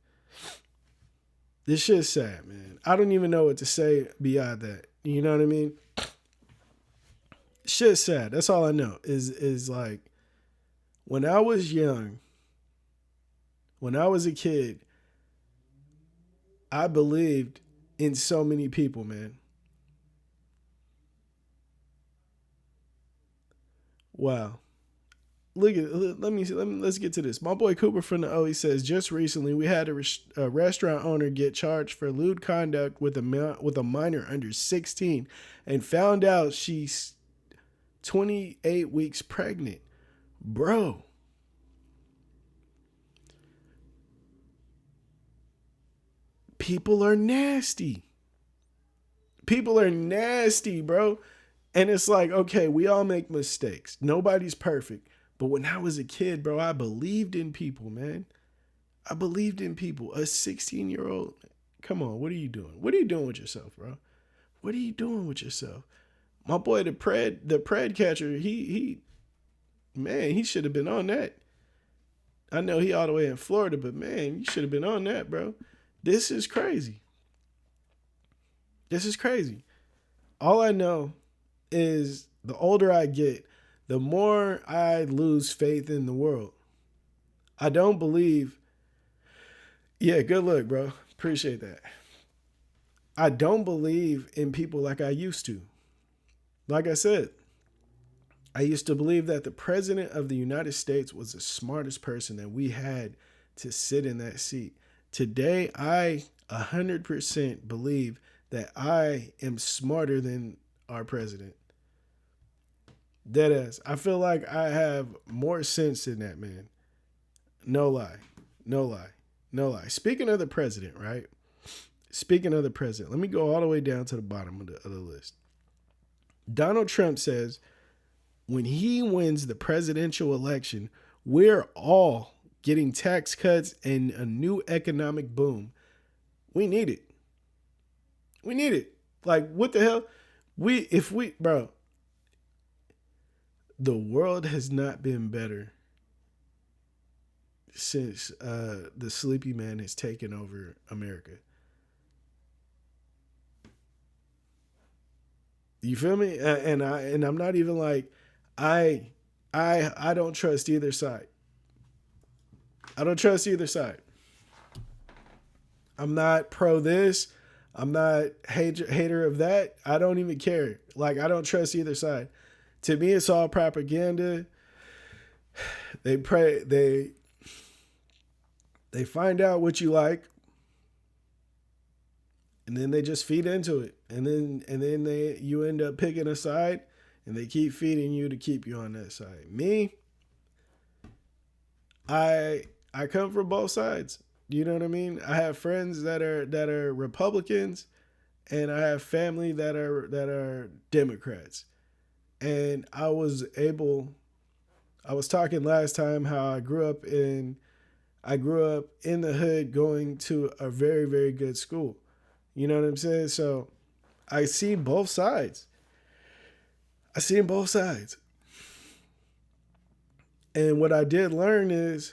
This shit's sad, man. I don't even know what to say beyond that. You know what I mean? Shit's sad. That's all I know. Is like, when I was young, when I was a kid, I believed in so many people, man. Wow. Let's get to this. My boy Cooper from the O, he says, just recently we had a restaurant owner get charged for lewd conduct with a minor under 16 and found out she's 28 weeks pregnant. Bro. People are nasty. People are nasty, bro. And it's like, okay, we all make mistakes. Nobody's perfect. But when I was a kid, bro, I believed in people, man. I believed in people. A 16-year-old. Come on, what are you doing? What are you doing with yourself, bro? What are you doing with yourself? My boy, the pred catcher, man, he should have been on that. I know he all the way in Florida, but man, you should have been on that, bro. This is crazy. This is crazy. All I know is the older I get, the more I lose faith in the world. I don't believe. Yeah, good luck, bro. Appreciate that. I don't believe in people like I used to. Like I said, I used to believe that the president of the United States was the smartest person that we had to sit in that seat. Today, I 100% believe that I am smarter than our president. Deadass. I feel like I have more sense than that, man. No lie. No lie. No lie. Speaking of the president, right? Speaking of the president, let me go all the way down to the bottom of the list. Donald Trump says when he wins the presidential election, we're all getting tax cuts and a new economic boom. We need it. We need it. Like, what the hell? Bro, the world has not been better since the sleepy man has taken over America. You feel me? And I'm not even like I don't trust either side. I don't trust either side. I'm not pro this. I'm not hater of that. I don't even care. Like, I don't trust either side. To me, it's all propaganda. They find out what you like, and then they just feed into it. And then you end up picking a side, and they keep feeding you to keep you on that side. Me, I come from both sides. You know what I mean? I have friends that are Republicans, and I have family that are Democrats. And I was talking last time how I grew up in the hood going to a very, very good school. You know what I'm saying? So I see both sides. I see both sides. And what I did learn is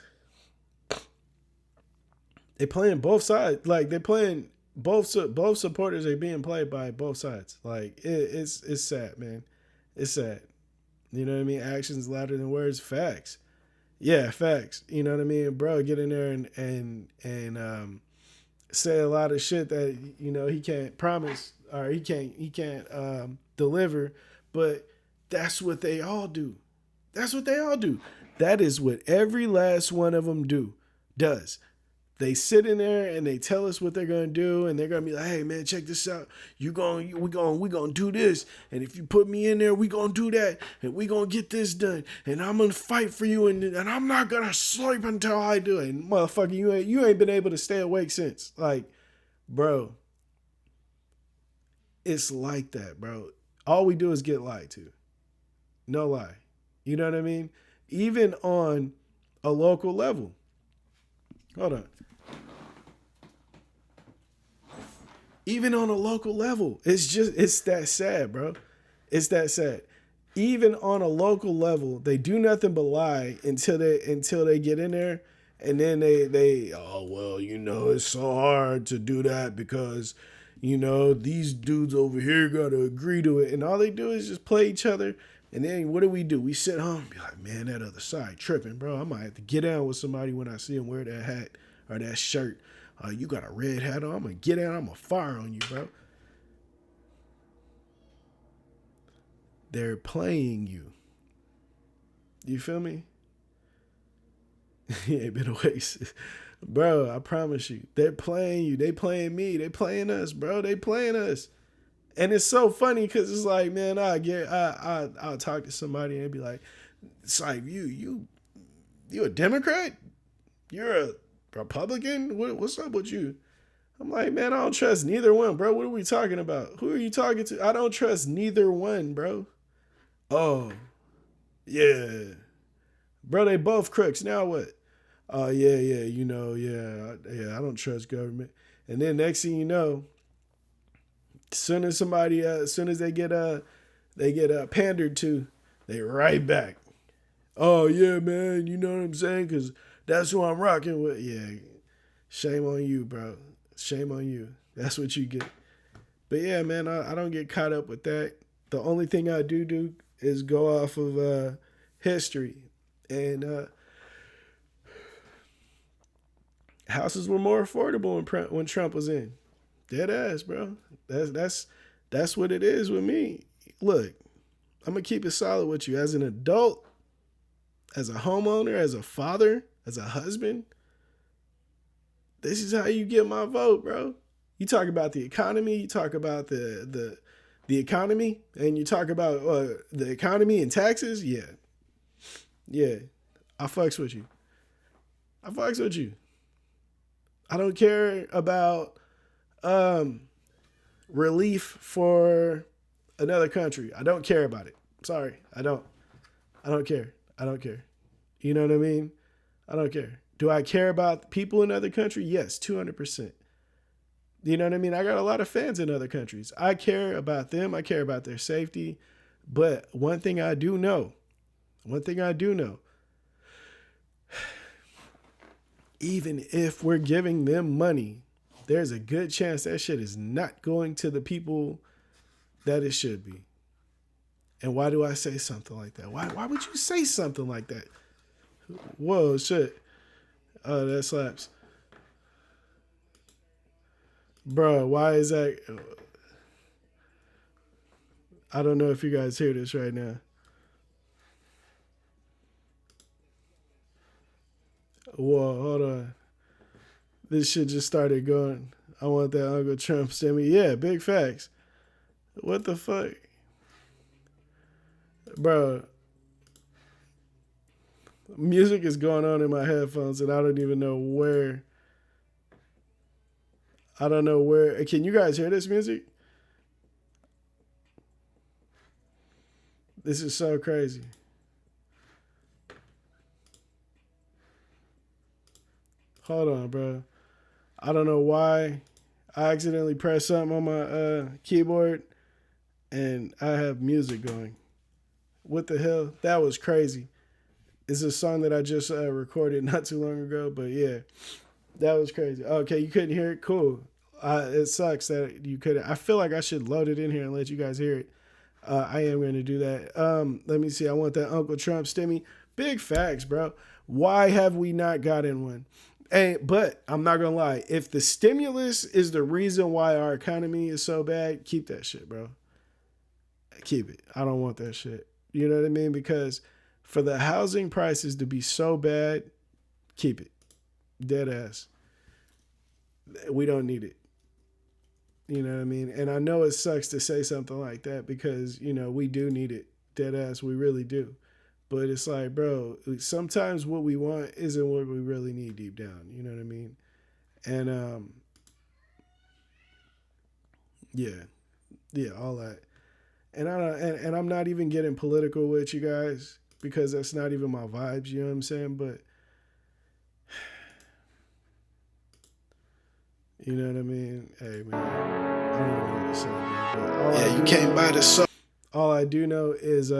they playing both sides. Like, they're playing both supporters are being played by both sides. Like, it's sad, man. It's sad. You know what I mean? Actions louder than words. Facts. Yeah, facts. You know what I mean? Bro, get in there and say a lot of shit that, you know, he can't promise or he can't deliver. But that's what they all do. That's what they all do. That is what every last one of them does. They sit in there and they tell us what they're gonna do, and they're gonna be like, "Hey man, check this out. We gonna do this, and if you put me in there, we gonna do that, and we gonna get this done, and I'm gonna fight for you, and I'm not gonna sleep until I do it." And motherfucker, you ain't been able to stay awake since. Like, bro, it's like that, bro. All we do is get lied to. No lie. You know what I mean? Even on a local level. Hold on. Even on a local level, it's that sad, bro. It's that sad. Even on a local level, they do nothing but lie until they get in there, and then they oh well, you know, it's so hard to do that because, you know, these dudes over here gotta agree to it, and all they do is just play each other. And then what do? We sit home and be like, man, that other side tripping, bro. I might have to get down with somebody when I see him wear that hat or that shirt. You got a red hat on. I'm going to get out. I'm going to fire on you, bro. They're playing you. You feel me? He ain't been away. Bro, I promise you. They're playing you. They playing me. They playing us, bro. They playing us. And it's so funny because it's like, man, I'll talk to somebody and be like, it's like, you a Democrat? You're a Republican? What's up with you? I'm like, man, I don't trust neither one, bro. What are we talking about? Who are you talking to? I don't trust neither one, bro. Oh, yeah. Bro, they both crooks. Now what? Oh yeah, yeah, yeah. I don't trust government. And then next thing you know, as soon as they get pandered to, they right back. Oh yeah, man, you know what I'm saying? Because that's who I'm rocking with. Yeah, shame on you, bro. Shame on you. That's what you get. But yeah, man, I don't get caught up with that. The only thing I do is go off of history, and houses were more affordable when Trump was in. Dead ass, bro. That's what it is with me. Look, I'm gonna keep it solid with you. As an adult, as a homeowner, as a father, as a husband, this is how you get my vote, bro. You talk about the economy, you talk about the economy, and you talk about the economy and taxes. Yeah, yeah, I fucks with you. I fucks with you. I don't care about um, relief for another country. I don't care about it. Sorry, I don't. I don't care. I don't care. You know what I mean? I don't care. Do I care about people in other countries? Yes, 200%. You know what I mean? I got a lot of fans in other countries. I care about them. I care about their safety. But one thing I do know, even if we're giving them money, there's a good chance that shit is not going to the people that it should be. And why do I say something like that? Why would you say something like that? Whoa, shit. Oh, that slaps. Bro, why is that? I don't know if you guys hear this right now. Whoa, hold on. This shit just started going. I want that Uncle Trump send me. Yeah, big facts. What the fuck? Bro, music is going on in my headphones and I don't even know where. I don't know where. Can you guys hear this music? This is so crazy. Hold on, bro. I don't know why I accidentally pressed something on my keyboard and I have music going. What the hell? That was crazy. It's a song that I just recorded not too long ago, but yeah, that was crazy. Okay, you couldn't hear it? Cool. It sucks that you couldn't. I feel like I should load it in here and let you guys hear it. I am going to do that. Let me see. I want that Uncle Trump stimmy. Big facts, bro. Why have we not gotten one? But I'm not going to lie. If the stimulus is the reason why our economy is so bad, keep that shit, bro. Keep it. I don't want that shit. You know what I mean? Because for the housing prices to be so bad, keep it. Dead ass. We don't need it. You know what I mean? And I know it sucks to say something like that because, we do need it. Dead ass. We really do. But it's like, bro, sometimes what we want isn't what we really need deep down. You know what I mean? And, yeah, all that. And and I'm not even getting political with you guys because that's not even my vibes. You know what I'm saying? But you know what I mean? Hey, man, I don't even know what to say, man. But you came by the song. All I do know is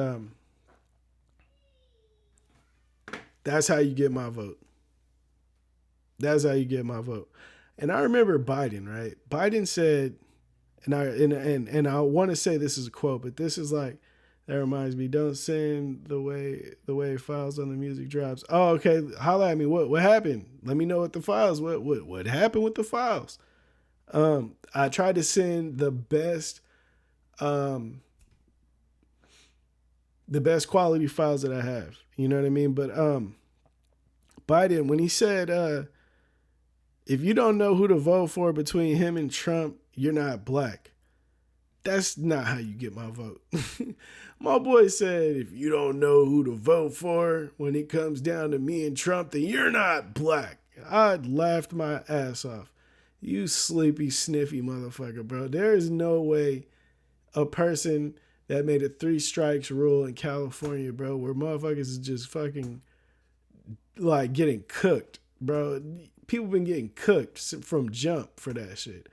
that's how you get my vote. That's how you get my vote. And I remember Biden, right? Biden said, and I want to say this is a quote, but this is like, that reminds me, don't send the way files on the music drops. Oh, okay. Holla at me. What happened? Let me know what the files. What happened with the files? I tried to send the best quality files that I have. You know what I mean? But Biden, when he said, if you don't know who to vote for between him and Trump, you're not black. That's not how you get my vote. My boy said, if you don't know who to vote for when it comes down to me and Trump, then you're not black. I laughed my ass off. You sleepy, sniffy motherfucker, bro. There is no way a person that made a 3 strikes rule in California, bro, where motherfuckers is just fucking like getting cooked, bro. People been getting cooked from jump for that shit.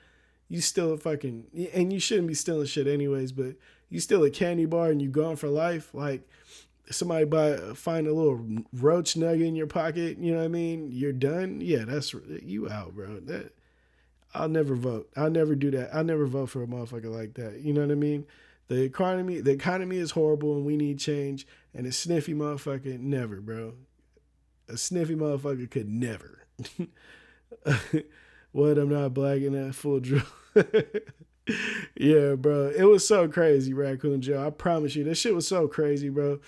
You still a fucking, and you shouldn't be stealing shit anyways, but you steal a candy bar and you gone for life. Like somebody find a little roach nugget in your pocket, you know what I mean? You're done. Yeah, that's you out, bro. That I'll never vote. I'll never do that. I'll never vote for a motherfucker like that. You know what I mean? The economy is horrible and we need change. And a sniffy motherfucker, never, bro. A sniffy motherfucker could never. What? I'm not black in that full drill. Yeah, bro. It was so crazy, Raccoon Joe. I promise you, this shit was so crazy, bro.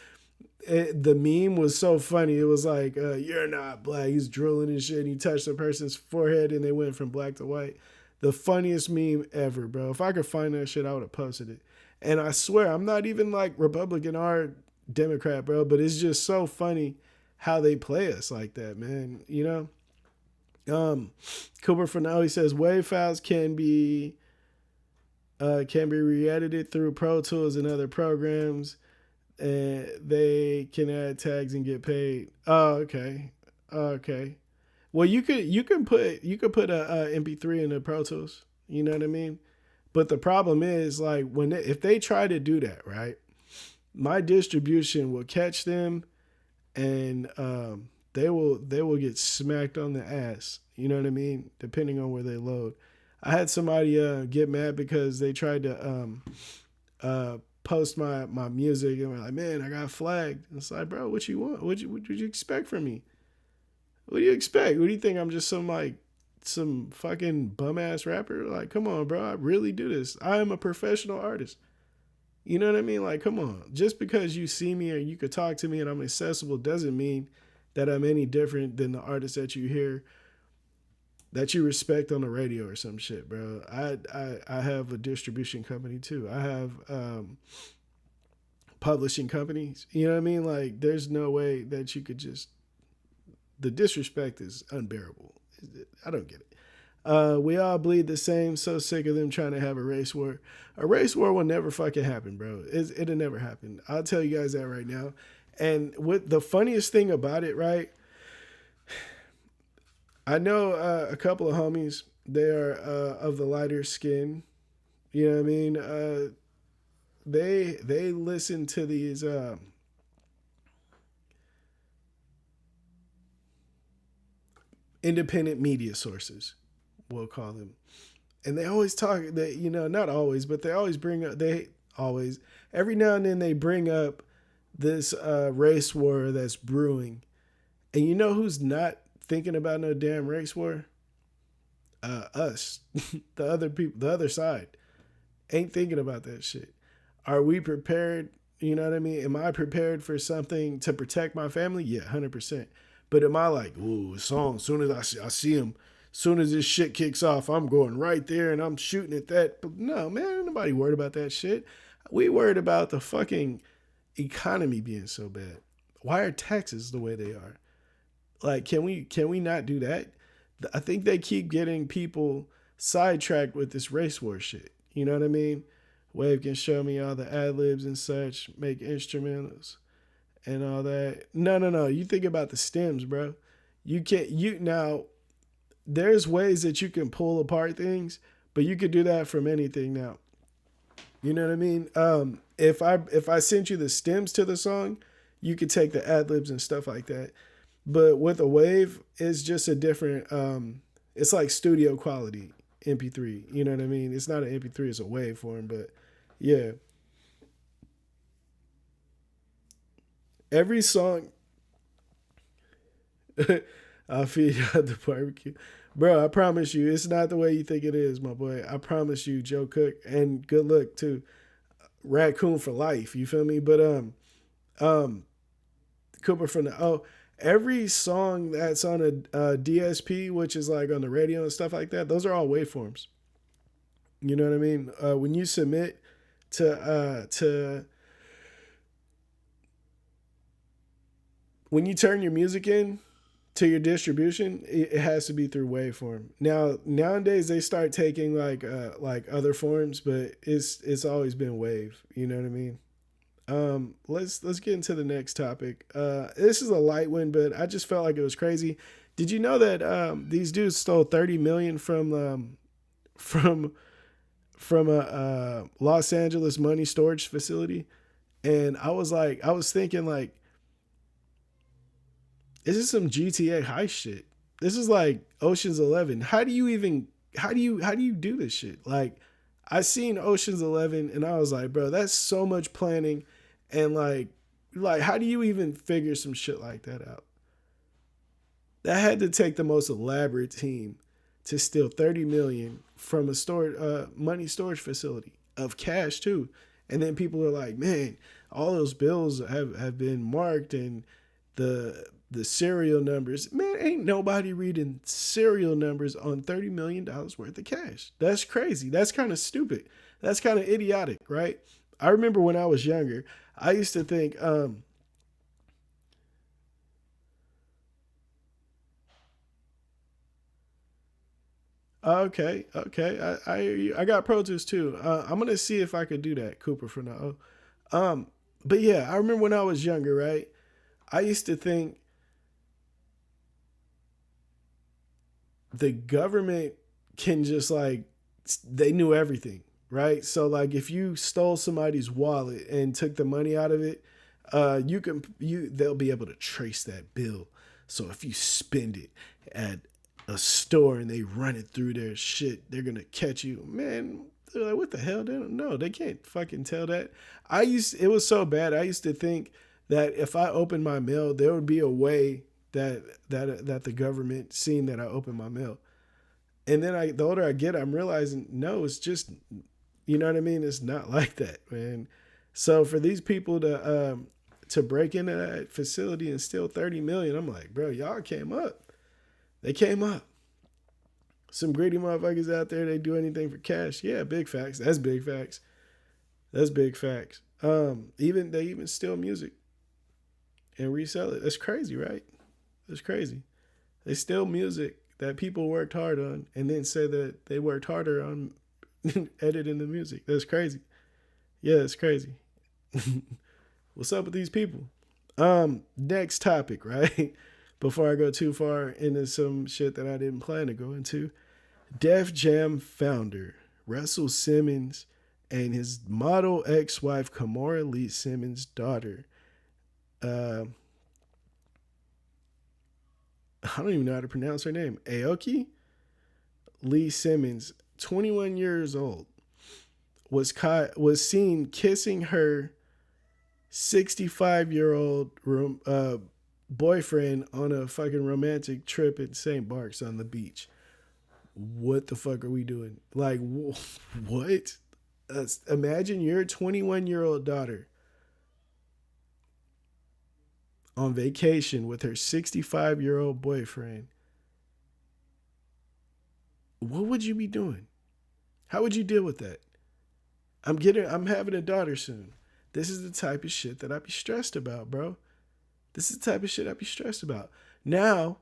The meme was so funny. It was like, you're not black. He's drilling and shit. And he touched the person's forehead and they went from black to white. The funniest meme ever, bro. If I could find that shit, I would have posted it. And I swear, I'm not even like Republican or Democrat, bro, but it's just so funny how they play us like that, man. You know? Cooper Fernell, he says wave files can be re-edited through Pro Tools and other programs, and they can add tags and get paid. Oh, okay, okay. Well, you could put a MP3 in the Pro Tools. You know what I mean? But the problem is like if they try to do that, right? My distribution will catch them, and they will get smacked on the ass. You know what I mean? Depending on where they load. I had somebody get mad because they tried to post my music and were like, man, I got flagged. It's like, bro, what you want? What you expect from me? What do you expect? What do you think? I'm just some fucking bum ass rapper? Like, come on, bro. I really do this. I am a professional artist. You know what I mean? Like, come on. Just because you see me or you could talk to me and I'm accessible doesn't mean that I'm any different than the artist that you hear, that you respect on the radio or some shit, bro. I have a distribution company too. I have publishing companies. You know what I mean? Like, there's no way that you could just. The disrespect is unbearable. I don't get it. We all bleed the same. So sick of them trying to have a race war. A race war will never fucking happen, bro. It'll never happen. I'll tell you guys that right now. And what the funniest thing about it, right? I know a couple of homies. They are of the lighter skin. You know what I mean? They listen to these independent media sources, we'll call them, and they always talk. That not always, but they always bring up. They always every now and then they bring up this race war that's brewing, and you know who's not thinking about no damn race war? Us, the other people, the other side, ain't thinking about that shit. Are we prepared? You know what I mean? Am I prepared for something to protect my family? Yeah, 100%. But am I like, ooh, song, as soon as I see him, as soon as this shit kicks off, I'm going right there and I'm shooting at that. But no, man, ain't nobody worried about that shit. We worried about the fucking economy being so bad. Why are taxes the way they are? Like, can we not do that? I think they keep getting people sidetracked with this race war shit. You know what I mean? Wave can show me all the ad libs and such, make instrumentals and all that. No. You think about the stems, bro. Now there's ways that you can pull apart things, but you could do that from anything now. You know what I mean? If I sent you the stems to the song, you could take the ad libs and stuff like that. But with a wave, it's just a different. It's like studio quality MP3. You know what I mean? It's not an MP3; it's a waveform. But yeah, every song. I'll feed you at the barbecue, bro. I promise you, it's not the way you think it is, my boy. I promise you, Joe Cook, and good luck too. Raccoon for life. You feel me? But Cooper from the every song that's on a DSP, which is like on the radio and stuff like that, those are all waveforms. You know what I mean? When you submit to when you turn your music in to your distribution, it has to be through waveform. Now nowadays they start taking like other forms, but it's always been wave. You know what I mean? Let's get into the next topic. This is a light one, but I just felt like it was crazy. Did you know that these dudes stole 30 million from from a Los Angeles money storage facility? And I was thinking like, this is some GTA heist shit. This is like Ocean's 11. How do you do this shit? Like, I seen Ocean's 11 and I was like, bro, that's so much planning, and like how do you even figure some shit like that out? That had to take the most elaborate team to steal 30 million from a money storage facility of cash too. And then people are like, man, all those bills have been marked, and the serial numbers. Man, ain't nobody reading serial numbers on $30 million worth of cash. That's crazy. That's kind of stupid. That's kind of idiotic, right? I remember when I was younger, I used to think, I got Pro Tools too. I'm gonna see if I could do that, Cooper, for now. Um, but yeah, I remember when I was younger, right? I used to think the government can just like, they knew everything, right? So like if you stole somebody's wallet and took the money out of it, they'll be able to trace that bill. So if you spend it at a store and they run it through their shit, they're gonna catch you. Man, they're like, what the hell? They don't know. They can't fucking tell that. It was so bad. I used to think that if I opened my mail, there would be a way that the government seen that I opened my mail. And then the older I get, I'm realizing, no, it's just, you know what I mean? It's not like that, man. So for these people to break into that facility and steal 30 million, I'm like, bro, y'all came up. They came up. Some greedy motherfuckers out there, they do anything for cash. Yeah, big facts. That's big facts. That's big facts. They even steal music and resell it. That's crazy, right? That's crazy. They steal music that people worked hard on and then say that they worked harder on editing the music. That's crazy. Yeah, it's crazy. What's up with these people? Next topic, right? Before I go too far into some shit that I didn't plan to go into. Def Jam founder Russell Simmons and his model ex-wife Kamora Lee Simmons' daughter. I don't even know how to pronounce her name. Aoki Lee Simmons, 21 years old, was seen kissing her 65-year-old boyfriend on a fucking romantic trip in St. Bart's on the beach. What the fuck are we doing? Like, what? Imagine your 21-year-old daughter on vacation with her 65-year-old boyfriend. What would you be doing? How would you deal with that? I'm having a daughter soon. This is the type of shit that I'd be stressed about, bro. This is the type of shit I'd be stressed about. Now,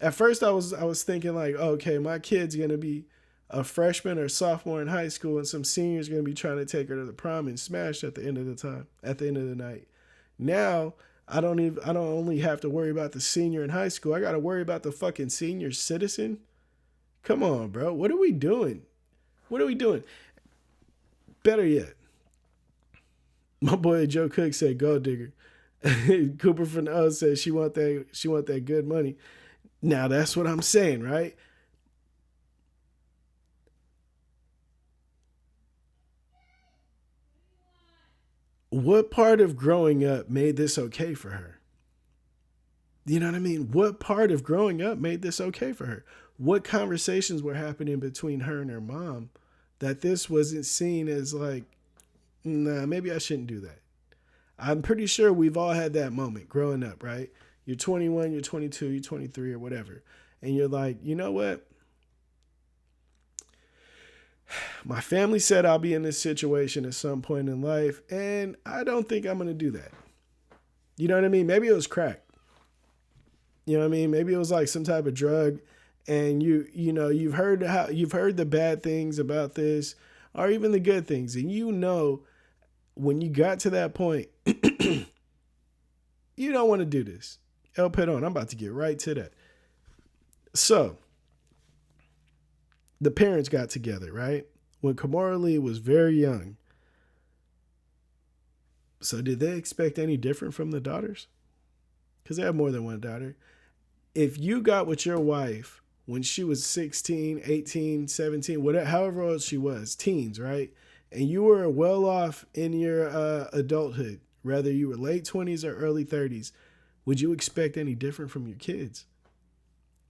at first I was thinking like, okay, my kid's gonna be a freshman or sophomore in high school, and some senior's gonna be trying to take her to the prom and smash at the end of the night. Now, I don't only have to worry about the senior in high school. I gotta worry about the fucking senior citizen. Come on, bro. What are we doing? What are we doing? Better yet, my boy Joe Cook said, "Gold digger." Cooper from the O said she want that good money. Now that's what I'm saying, right? What part of growing up made this okay for her? You know what I mean? What part of growing up made this okay for her? What conversations were happening between her and her mom that this wasn't seen as like, nah, maybe I shouldn't do that? I'm pretty sure we've all had that moment growing up, right? You're 21, you're 22, you're 23 or whatever. And you're like, you know what? My family said I'll be in this situation at some point in life, and I don't think I'm going to do that. You know what I mean? Maybe it was crack. You know what I mean? Maybe it was like some type of drug, and you've heard the bad things about this, or even the good things, and when you got to that point, you don't want to do this. El Pedon, I'm about to get right to that. So, the parents got together, right? When Kamora Lee was very young. So, did they expect any different from the daughters? Because they have more than one daughter. If you got with your wife when she was 16, 18, 17, whatever, however old she was, teens, right? And you were well off in your adulthood, whether you were late 20s or early 30s, would you expect any different from your kids?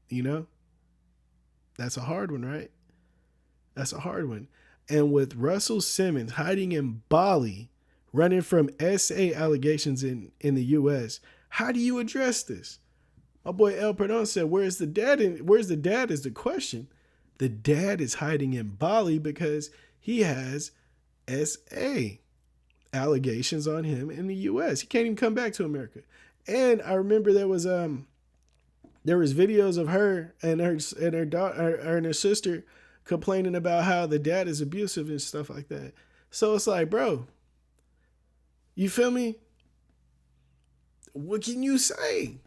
You know? That's a hard one, right? That's a hard one. And with Russell Simmons hiding in Bali, running from SA allegations in the U.S., how do you address this? My boy El Perdon said, where's the dad? Where's the dad is the question. The dad is hiding in Bali because he has SA allegations on him in the U.S. He can't even come back to America. And I remember there was videos of her and her daughter and her sister complaining about how the dad is abusive and stuff like that. So it's like, bro, you feel me? What can you say?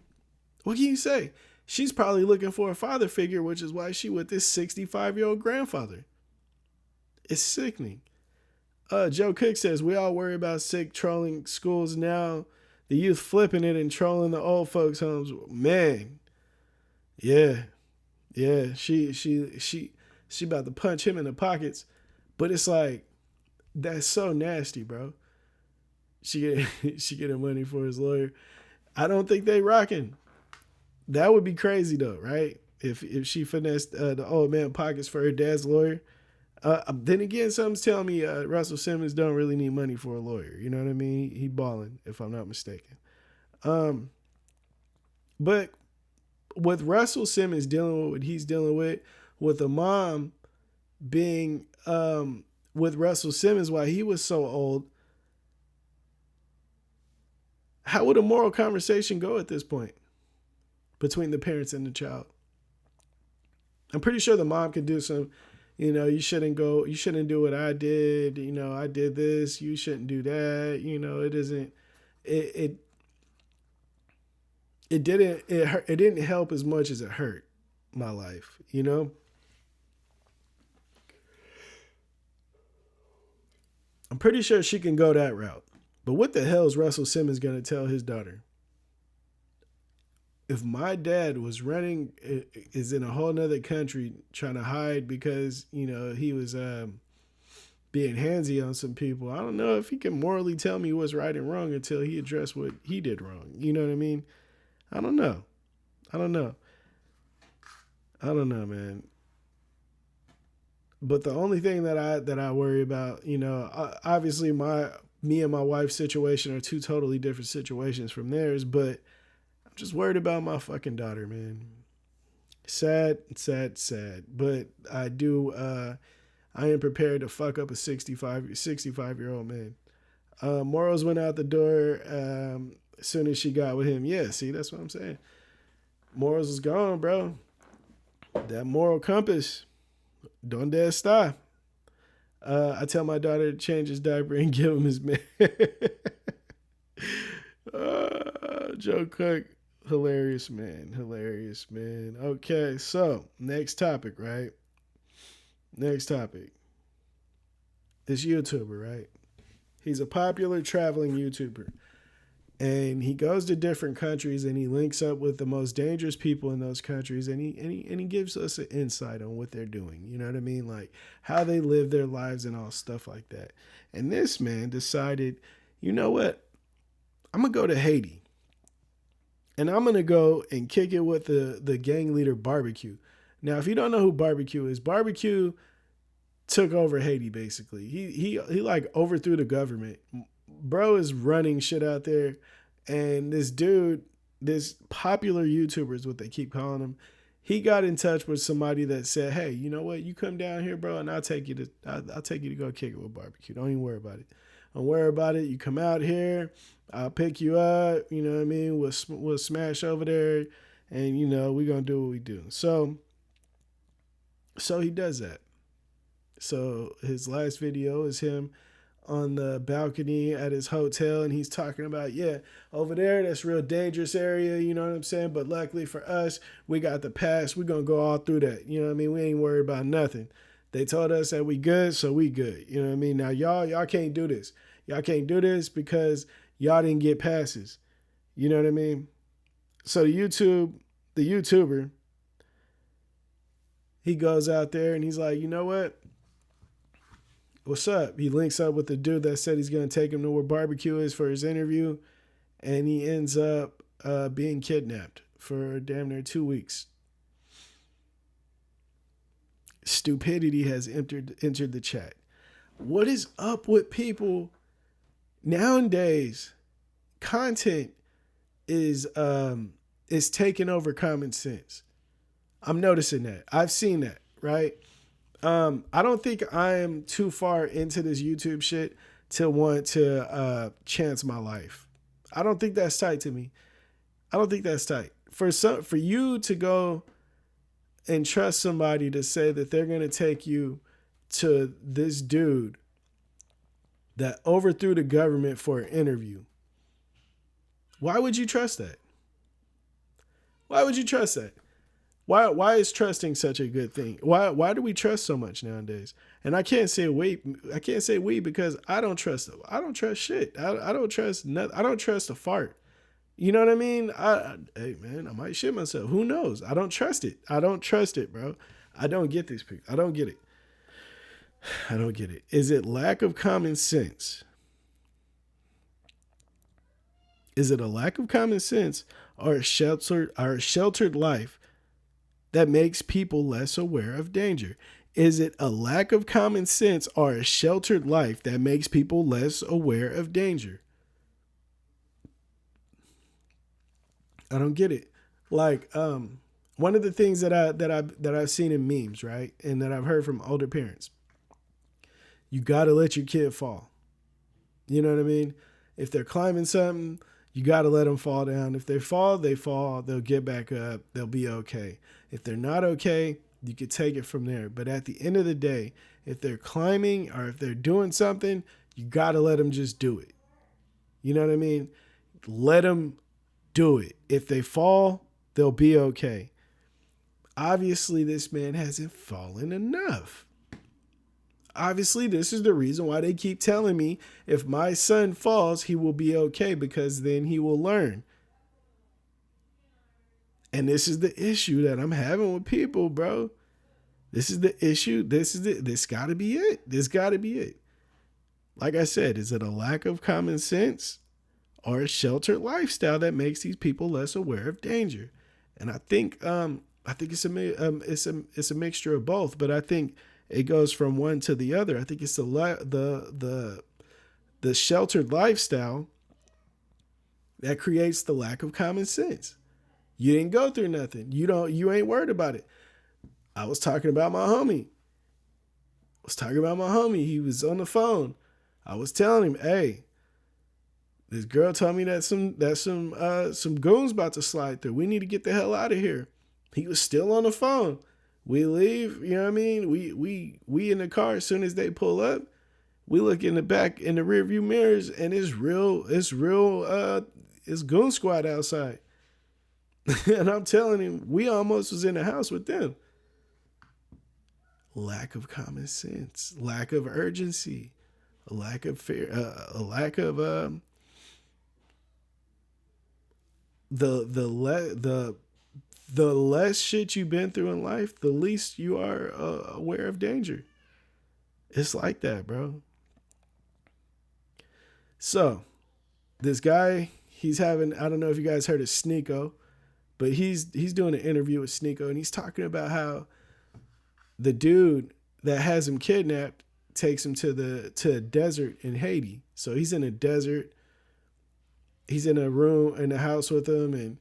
What can you say? She's probably looking for a father figure, which is why she with this 65-year-old grandfather. It's sickening. Joe Cook says, we all worry about sick trolling schools now. The youth flipping it and trolling the old folks' homes. Man, yeah. She about to punch him in the pockets. But it's like, that's so nasty, bro. She getting money for his lawyer. I don't think they rocking. That would be crazy though, right? If she finessed the old man pockets for her dad's lawyer. Then again, something's telling me Russell Simmons don't really need money for a lawyer. You know what I mean? He balling, if I'm not mistaken. But with Russell Simmons dealing with what he's dealing with the mom being with Russell Simmons while he was so old, how would a moral conversation go at this point between the parents and the child? I'm pretty sure the mom can do some, you shouldn't do what I did. I did this. You shouldn't do that. It didn't help as much as it hurt my life, I'm pretty sure she can go that route. But what the hell is Russell Simmons going to tell his daughter? If my dad is in a whole nother country trying to hide because, he was being handsy on some people, I don't know if he can morally tell me what's right and wrong until he addressed what he did wrong. You know what I mean? I don't know, man. But the only thing that I worry about, obviously me and my wife's situation are two totally different situations from theirs, but I'm just worried about my fucking daughter, man. Sad. But I am prepared to fuck up a 65-year-old man. Morals went out the door as soon as she got with him. Yeah, see, that's what I'm saying. Morals is gone, bro. That moral compass, donde está? I tell my daughter to change his diaper and give him his man. Joe Cook, hilarious man. Okay, so next topic, right? This YouTuber, right? He's a popular traveling YouTuber. And he goes to different countries and he links up with the most dangerous people in those countries, and he gives us an insight on what they're doing. You know what I mean? Like how they live their lives and all stuff like that. And this man decided, you know what? I'm gonna go to Haiti. And I'm gonna go and kick it with the gang leader Barbecue. Now, if you don't know who Barbecue is, Barbecue took over Haiti basically. He like overthrew the government. Bro is running shit out there, and this dude, this popular YouTuber is what they keep calling him, he got in touch with somebody that said, hey, you know what, you come down here, bro, and I'll take you to go kick it with Barbecue. Don't even worry about it. Don't worry about it. You come out here, I'll pick you up, you know what I mean? We'll smash over there, and we're gonna do what we do. So he does that. So his last video is him on the balcony at his hotel, and he's talking about, yeah, over there, that's real dangerous area, you know what I'm saying? But luckily for us, we got the pass. We're going to go all through that. You know what I mean? We ain't worried about nothing. They told us that we good, so we good. You know what I mean? Now, y'all can't do this. Y'all can't do this because y'all didn't get passes. You know what I mean? So the YouTuber, he goes out there and he's like, you know what? What's up? He links up with the dude that said he's going to take him to where barbecue is for his interview. And he ends up being kidnapped for damn near 2 weeks. Stupidity has entered the chat. What is up with people nowadays? Content is taking over common sense. I'm noticing that. I've seen that, right? I don't think I am too far into this YouTube shit to want to chance my life. I don't think that's tight to me. I don't think that's tight. For you to go and trust somebody to say that they're going to take you to this dude that overthrew the government for an interview. Why would you trust that? Why would you trust that? Why is trusting such a good thing? Why do we trust so much nowadays? And I can't say we because I don't trust shit. I don't trust nothing. I don't trust a fart. You know what I mean? Hey man, I might shit myself. Who knows? I don't trust it. I don't trust it, bro. I don't get these people. I don't get it. I don't get it. Is it lack of common sense? Is it a lack of common sense or a sheltered life that makes people less aware of danger? Is it a lack of common sense or a sheltered life that makes people less aware of danger? I don't get it. Like, one of the things that I've seen in memes, right, and that I've heard from older parents, you got to let your kid fall. You know what I mean? If they're climbing something, you got to let them fall down. If they fall, they fall. They'll get back up. They'll be okay. If they're not okay, you could take it from there. But at the end of the day, if they're climbing or if they're doing something, you got to let them just do it. You know what I mean? Let them do it. If they fall, they'll be okay. Obviously, this man hasn't fallen enough. Obviously, this is the reason why they keep telling me if my son falls, he will be okay because then he will learn. And this is the issue that I'm having with people, bro. This is the issue. This got to be it. This got to be it. Like I said, is it a lack of common sense or a sheltered lifestyle that makes these people less aware of danger? And I think it's a mixture of both, but I think it goes from one to the other. I think it's the sheltered lifestyle that creates the lack of common sense. You didn't go through nothing. You ain't worried about it. I was talking about my homie. He was on the phone. I was telling him, hey, this girl told me that some goons about to slide through. We need to get the hell out of here. He was still on the phone. We leave, you know what I mean? We in the car as soon as they pull up. We look in the back in the rearview mirrors, and it's goon squad outside. And I'm telling him, we almost was in the house with them. Lack of common sense, lack of urgency, a lack of fear, a lack of the less shit you've been through in life, the least you are aware of danger. It's like that, bro. So, this guy, he's having, I don't know if you guys heard of Sneeko, but he's doing an interview with Sneeko, and he's talking about how the dude that has him kidnapped takes him to a desert in Haiti. So he's in a desert. He's in a room in a house with him, and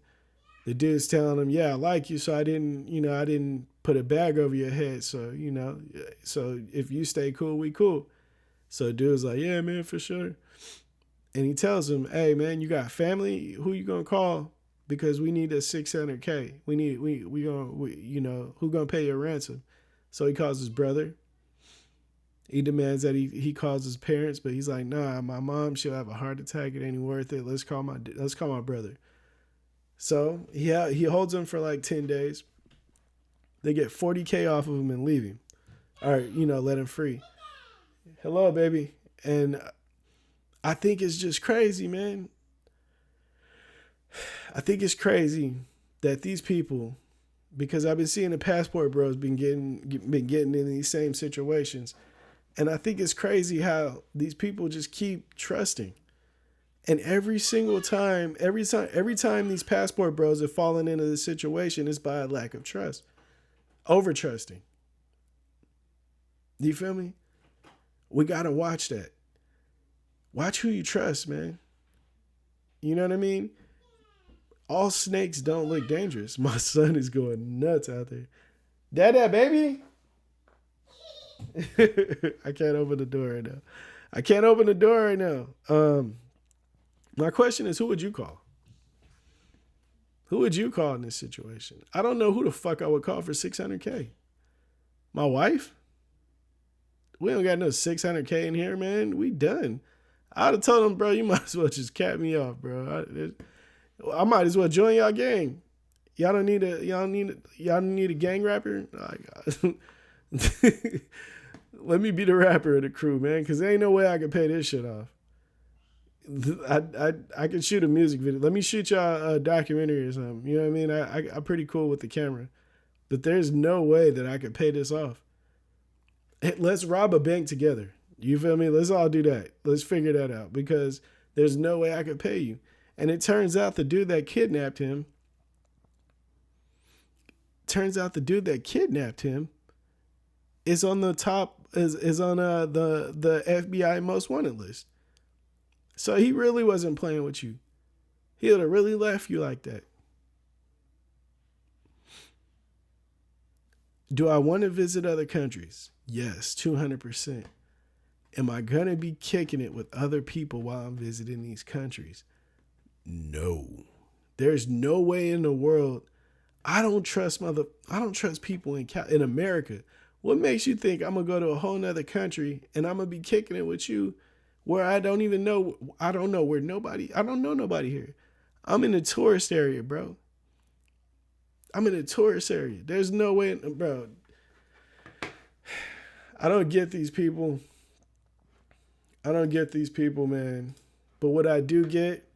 the dude's telling him, yeah, I like you, so I didn't put a bag over your head. So, so if you stay cool, we cool. So the dude's like, yeah, man, for sure. And he tells him, hey, man, you got family? Who you going to call? Because we need a $600K. Who going to pay your ransom? So he calls his brother. He demands that he calls his parents, but he's like, nah, my mom, she'll have a heart attack. It ain't worth it. Let's call my brother. So he holds him for like 10 days. They get $40K off of him and leave him. All right, let him free. Hello, baby. And I think it's just crazy, man. I think it's crazy that these people, because I've been seeing the passport bros been getting in these same situations. And I think it's crazy how these people just keep trusting. And every time these passport bros have fallen into this situation is by a lack of trust. Over trusting. Do you feel me? We gotta watch that. Watch who you trust, man. You know what I mean? All snakes don't look dangerous. My son is going nuts out there. Dada, baby. I can't open the door right now. My question is, who would you call? Who would you call in this situation? I don't know who the fuck I would call for $600K. My wife? We don't got no $600K in here, man. We done. I'd have told him, bro, you might as well just cap me off, bro. I might as well join y'all gang. Y'all need a gang rapper? Let me be the rapper of the crew, man, because there ain't no way I can pay this shit off. I can shoot a music video. Let me shoot y'all a documentary or something. You know what I mean? I'm pretty cool with the camera. But there's no way that I could pay this off. Hey, let's rob a bank together. You feel me? Let's all do that. Let's figure that out, because there's no way I could pay you. And it turns out the dude that kidnapped him is on the top, is on the FBI most wanted list. So he really wasn't playing with you. He would have really left you like that. Do I want to visit other countries? Yes, 200%. Am I going to be kicking it with other people while I'm visiting these countries? No. There's no way in the world. I don't trust people in America. What makes you think I'm going to go to a whole nother country and I'm going to be kicking it with you where I don't know nobody here. I'm in a tourist area, bro. There's no way, bro. I don't get these people, man. But what I do get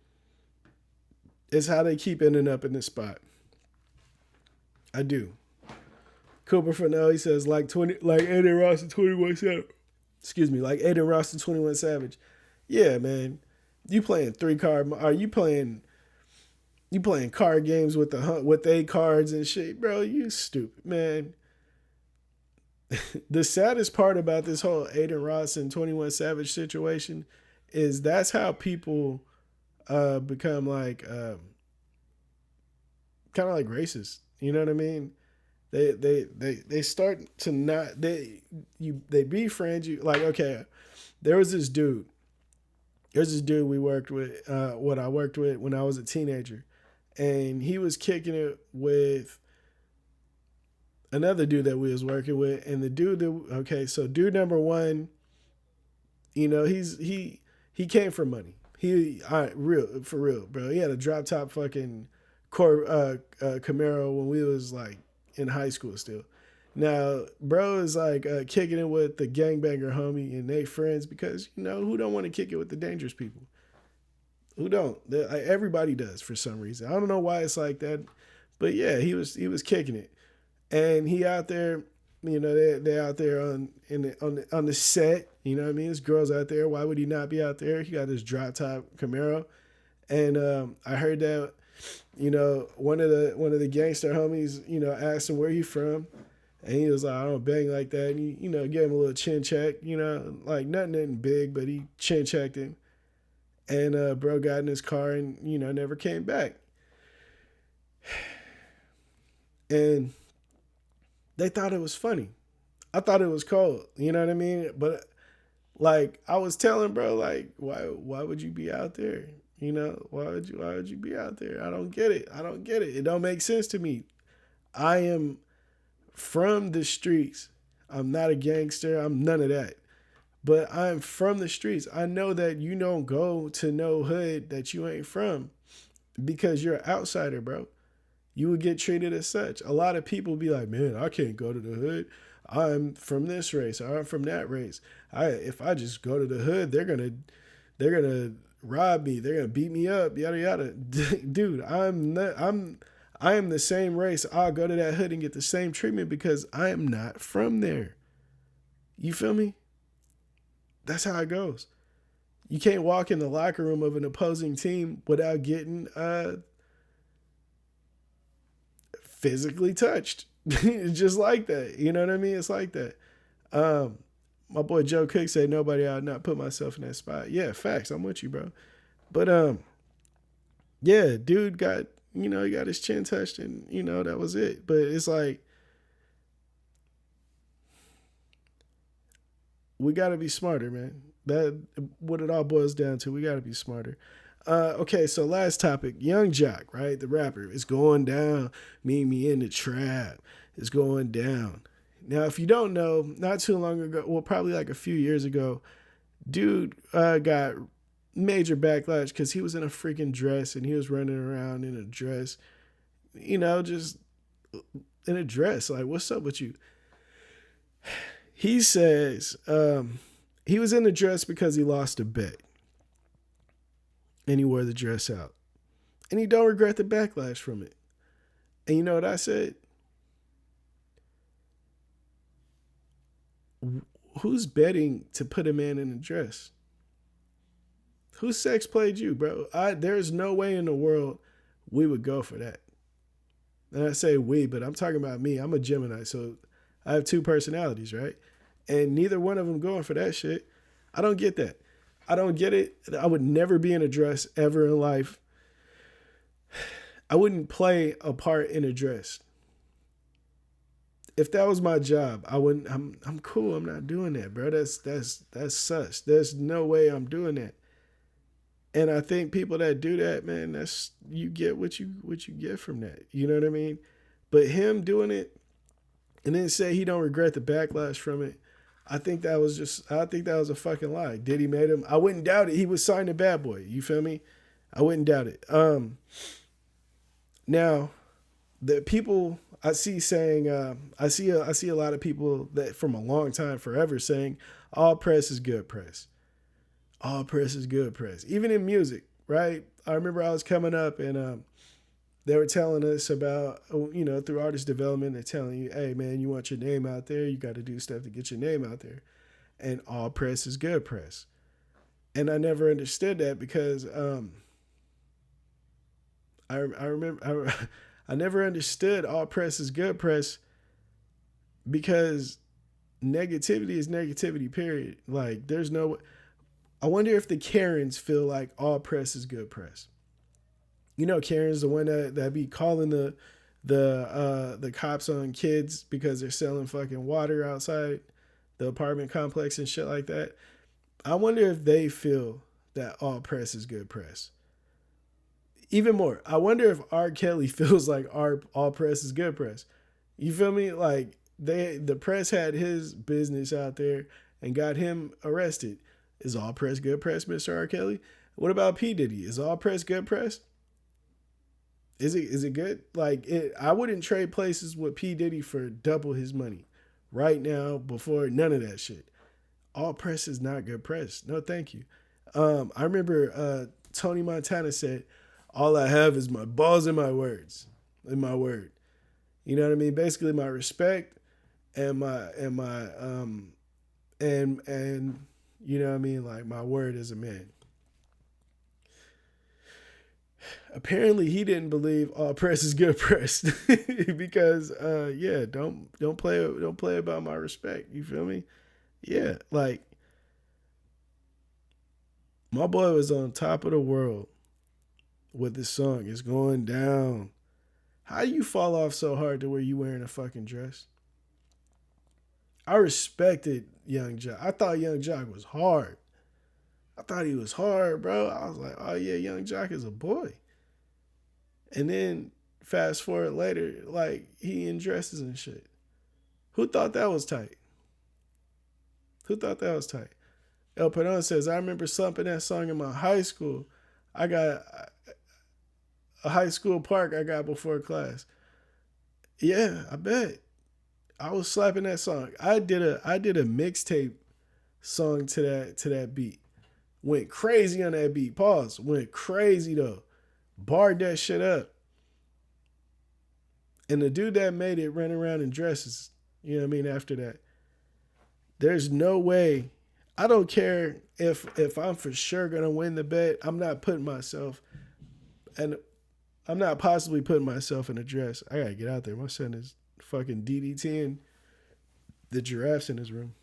is how they keep ending up in this spot. I do. Cooper Fennell, he says, like Aiden Ross and 21 Savage. Excuse me, like Aiden Ross and 21 Savage. Yeah, man. You playing you playing card games with A cards and shit, bro. You stupid, man. The saddest part about this whole Aiden Ross and 21 Savage situation is that's how people become like kind of like racist. You know what I mean? They start to not they befriend you. Like, okay, there was this dude we worked with, what I worked with when I was a teenager, and he was kicking it with another dude that we was working with, and the dude so dude number one, he came from money. For real, bro. He had a drop top fucking Camaro when we was like in high school still. Now, bro is like kicking it with the gangbanger homie and they friends because, who don't want to kick it with the dangerous people? Who don't? Everybody does for some reason. I don't know why it's like that, but yeah, he was kicking it. And he out there, they out there on the set, you know what I mean? His girls out there. Why would he not be out there? He got his drop top Camaro. And I heard that, one of the gangster homies, asked him where he from. And he was like, I don't bang like that. And he, gave him a little chin check, like nothing big, but he chin checked him. And bro got in his car and, never came back. And they thought it was funny. I thought it was cold. You know what I mean? But like I was telling bro, like, why would you be out there? Why would you be out there? I don't get it. It don't make sense to me. I am from the streets. I'm not a gangster. I'm none of that. but I'm from the streets. I know that you don't go to no hood that you ain't from because you're an outsider, bro. You would get treated as such. A lot of people be like, man, I can't go to the hood. I'm from this race. Or I'm from that race. If I just go to the hood, they're gonna rob me. They're gonna beat me up. Yada yada. Dude, I am the same race. I'll go to that hood and get the same treatment because I am not from there. You feel me? That's how it goes. You can't walk in the locker room of an opposing team without getting physically touched. Just like that. You know what I mean? It's like that. My boy Joe Cook said nobody I'd not put myself in that spot. Yeah, facts. I'm with you, bro. But yeah, dude got, he got his chin touched and, that was it. But it's like, we got to be smarter, man. That what it all boils down to. We got to be smarter. Okay, so last topic. Young Jock, right? The rapper is going down. Meet me in the trap. It's going down. Now, if you don't know, not too long ago, well, probably like a few years ago, dude got major backlash because he was in a freaking dress and he was running around in a dress, just in a dress. Like, what's up with you? He says he was in the dress because he lost a bet. And he wore the dress out. And he don't regret the backlash from it. And you know what I said? Who's betting to put a man in a dress? Who sex played you, bro? There's no way in the world we would go for that. And I say we, but I'm talking about me. I'm a Gemini, so I have two personalities, right? And neither one of them going for that shit. I don't get that. I don't get it. I would never be in a dress ever in life. I wouldn't play a part in a dress. If that was my job, I wouldn't. I'm cool. I'm not doing that, bro. That's sus. There's no way I'm doing that. And I think people that do that, man, that's you get what you get from that. You know what I mean? But him doing it and then say he don't regret the backlash from it. I think that was a fucking lie. Diddy made him. I wouldn't doubt it. He was signed to Bad Boy. You feel me? I wouldn't doubt it. Now, the people I see saying, I see a lot of people that from a long time, forever saying, all press is good press. All press is good press. Even in music, right? I remember I was coming up and they were telling us about, through artist development, they're telling you, hey, man, you want your name out there. You got to do stuff to get your name out there. And all press is good press. And I never understood that because I remember I never understood all press is good press because negativity is negativity, period. Like, there's no... I wonder if the Karens feel like all press is good press. Karen's the one that be calling the cops on kids because they're selling fucking water outside the apartment complex and shit like that. I wonder if they feel that all press is good press. Even more, I wonder if R. Kelly feels like all press is good press. You feel me? Like the press had his business out there and got him arrested. Is all press good press, Mr. R. Kelly? What about P. Diddy? Is all press good press? Is it good? Like, I wouldn't trade places with P. Diddy for double his money right now before none of that shit. All press is not good press. No, thank you. I remember Tony Montana said, all I have is my balls and my words. And my word. You know what I mean? Basically my respect and my you know what I mean? Like my word as a man. Apparently he didn't believe all press is good press because don't play about my respect. You feel me? Yeah, like my boy was on top of the world with this song. It's going down. How you fall off so hard to where you wearing a fucking dress? I respected Young Jock. I thought Young Jock was hard. I thought he was hard, bro. I was like, oh yeah, Young Jock is a boy. And then fast forward later, like he in dresses and shit. Who thought that was tight? Who thought that was tight? El Peron says, I remember slumping that song in my high school. I got a high school park I got before class. Yeah, I bet. I was slapping that song. I did a mixtape song to that beat. Went crazy on that beat. Pause. Went crazy though. Barred that shit up. And the dude that made it ran around in dresses. You know what I mean? After that. There's no way. I don't care if I'm for sure gonna win the bet. I'm not putting myself, and I'm not possibly putting myself in a dress. I gotta get out there. My son is fucking DDTing the giraffes in his room.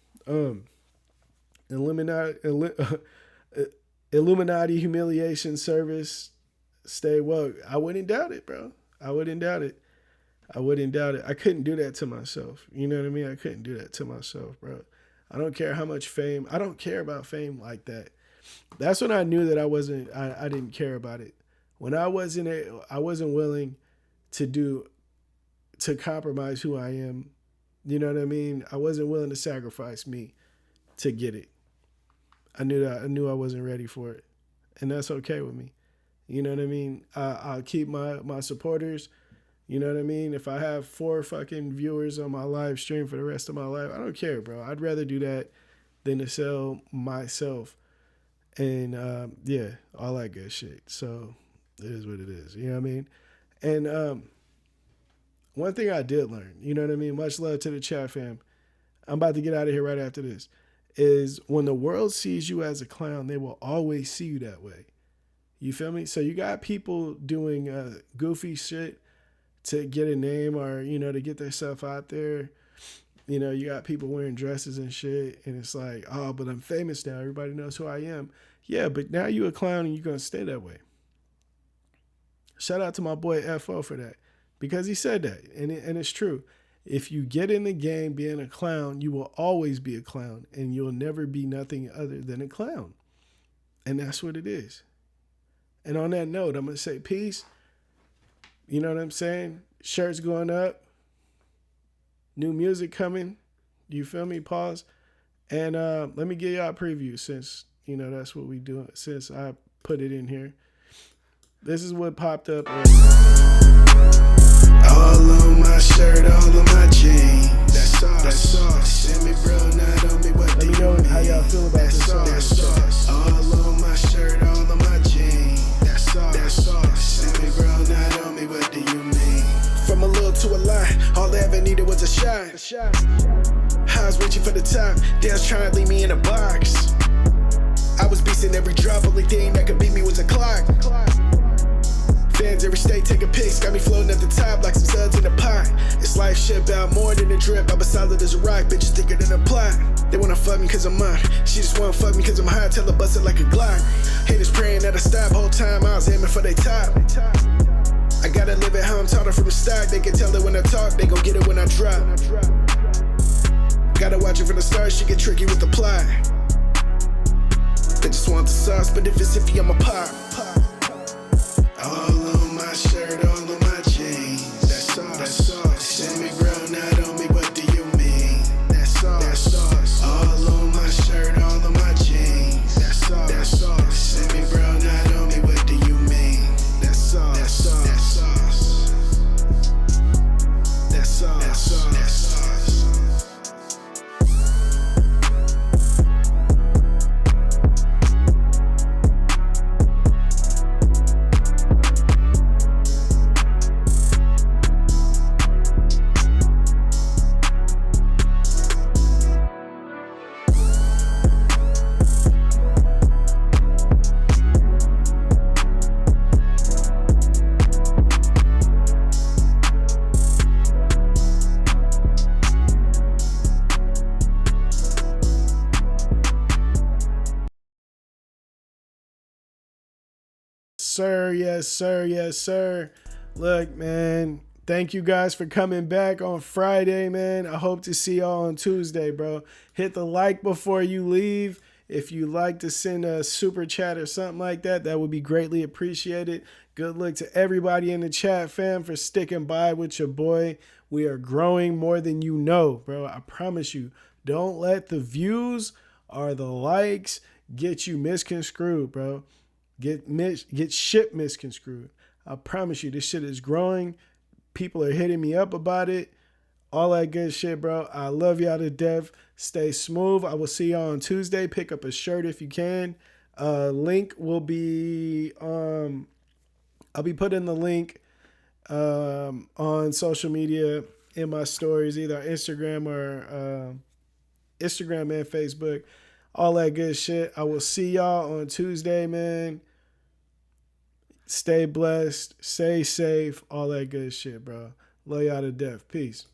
Illuminati humiliation service. Stay woke. I wouldn't doubt it, bro. I wouldn't doubt it. I couldn't do that to myself. You know what I mean? I couldn't do that to myself, bro. I don't care how much fame. I don't care about fame like that. That's when I knew that I didn't care about it. When I wasn't willing to compromise who I am. You know what I mean? I wasn't willing to sacrifice me to get it. I knew I wasn't ready for it. And that's okay with me. You know what I mean? I'll keep my supporters. You know what I mean? If I have 4 fucking viewers on my live stream for the rest of my life, I don't care, bro. I'd rather do that than to sell myself. And yeah, all that good shit. So it is what it is. You know what I mean? And one thing I did learn, you know what I mean? Much love to the chat fam. I'm about to get out of here right after this. Is when the world sees you as a clown, they will always see you that way. You feel me? So you got people doing goofy shit to get a name or, you know, to get their stuff out there. You know, you got people wearing dresses and shit. And it's like, oh, but I'm famous now. Everybody knows who I am. Yeah, but now you a clown and you're going to stay that way. Shout out to my boy FO for that. Because he said that. And it's true. If you get in the game being a clown, you will always be a clown. And you'll never be nothing other than a clown. And that's what it is. And on that note, I'm going to say peace. You know what I'm saying? Shirts going up. New music coming. You feel me? Pause. And let me give y'all a preview since, you know, that's what we do. Since I put it in here. This is what popped up. All on my shirt, all on my jeans. That's sauce. Send me bro, not on me. What let me know how y'all feel about this song. That's sauce. All on my shirt, all on my jeans. That's sauce. Send me bro, not on me. What do you mean? From a little to a lot, all I ever needed was a shot. I was reaching for the top, they was trying to leave me in a box. I was beasting every drop, only thing that could beat me was a clock. Fans every state taking pics, got me floating at the top like some suds in a pot. It's life shit about more than a drip, I'm as solid as a rock, bitches thicker than a plot. They wanna fuck me cause I'm mine, she just wanna fuck me cause I'm high, tell her bust it like a Glock. Haters praying that I stop, whole time I was aiming for they top. I gotta live it how I'm taught her from the start, they can tell it when I talk, they gon' get it when I drop. Gotta watch it from the start, she get tricky with the plot. They just want the sauce, but if it's iffy, I'ma pop. All on my shirt, all on my jeans. That's sauce. Send me bro, not on me, what do you mean? That's sauce. All on my shirt, all on my jeans. That's sauce. Send me bro, not on me, what do you mean? That's sauce. That's sauce. That's sauce. That's sauce. That's sauce. Sir, yes, sir, yes, sir. Look, man, thank you guys for coming back on Friday, man. I hope to see y'all on Tuesday, bro. Hit the like before you leave. If you like to send a super chat or something like that, that would be greatly appreciated. Good luck to everybody in the chat, fam, for sticking by with your boy. We are growing more than you know, bro. I promise you. Don't let the views are the likes get you misconstrued, bro. Get shit misconstrued. I promise you, this shit is growing. People are hitting me up about it. All that good shit, bro. I love y'all to death. Stay smooth. I will see y'all on Tuesday. Pick up a shirt if you can. Link will be I'll be putting the link on social media in my stories, either Instagram or Instagram and Facebook. All that good shit. I will see y'all on Tuesday, man. Stay blessed. Stay safe. All that good shit, bro. Love y'all to death. Peace.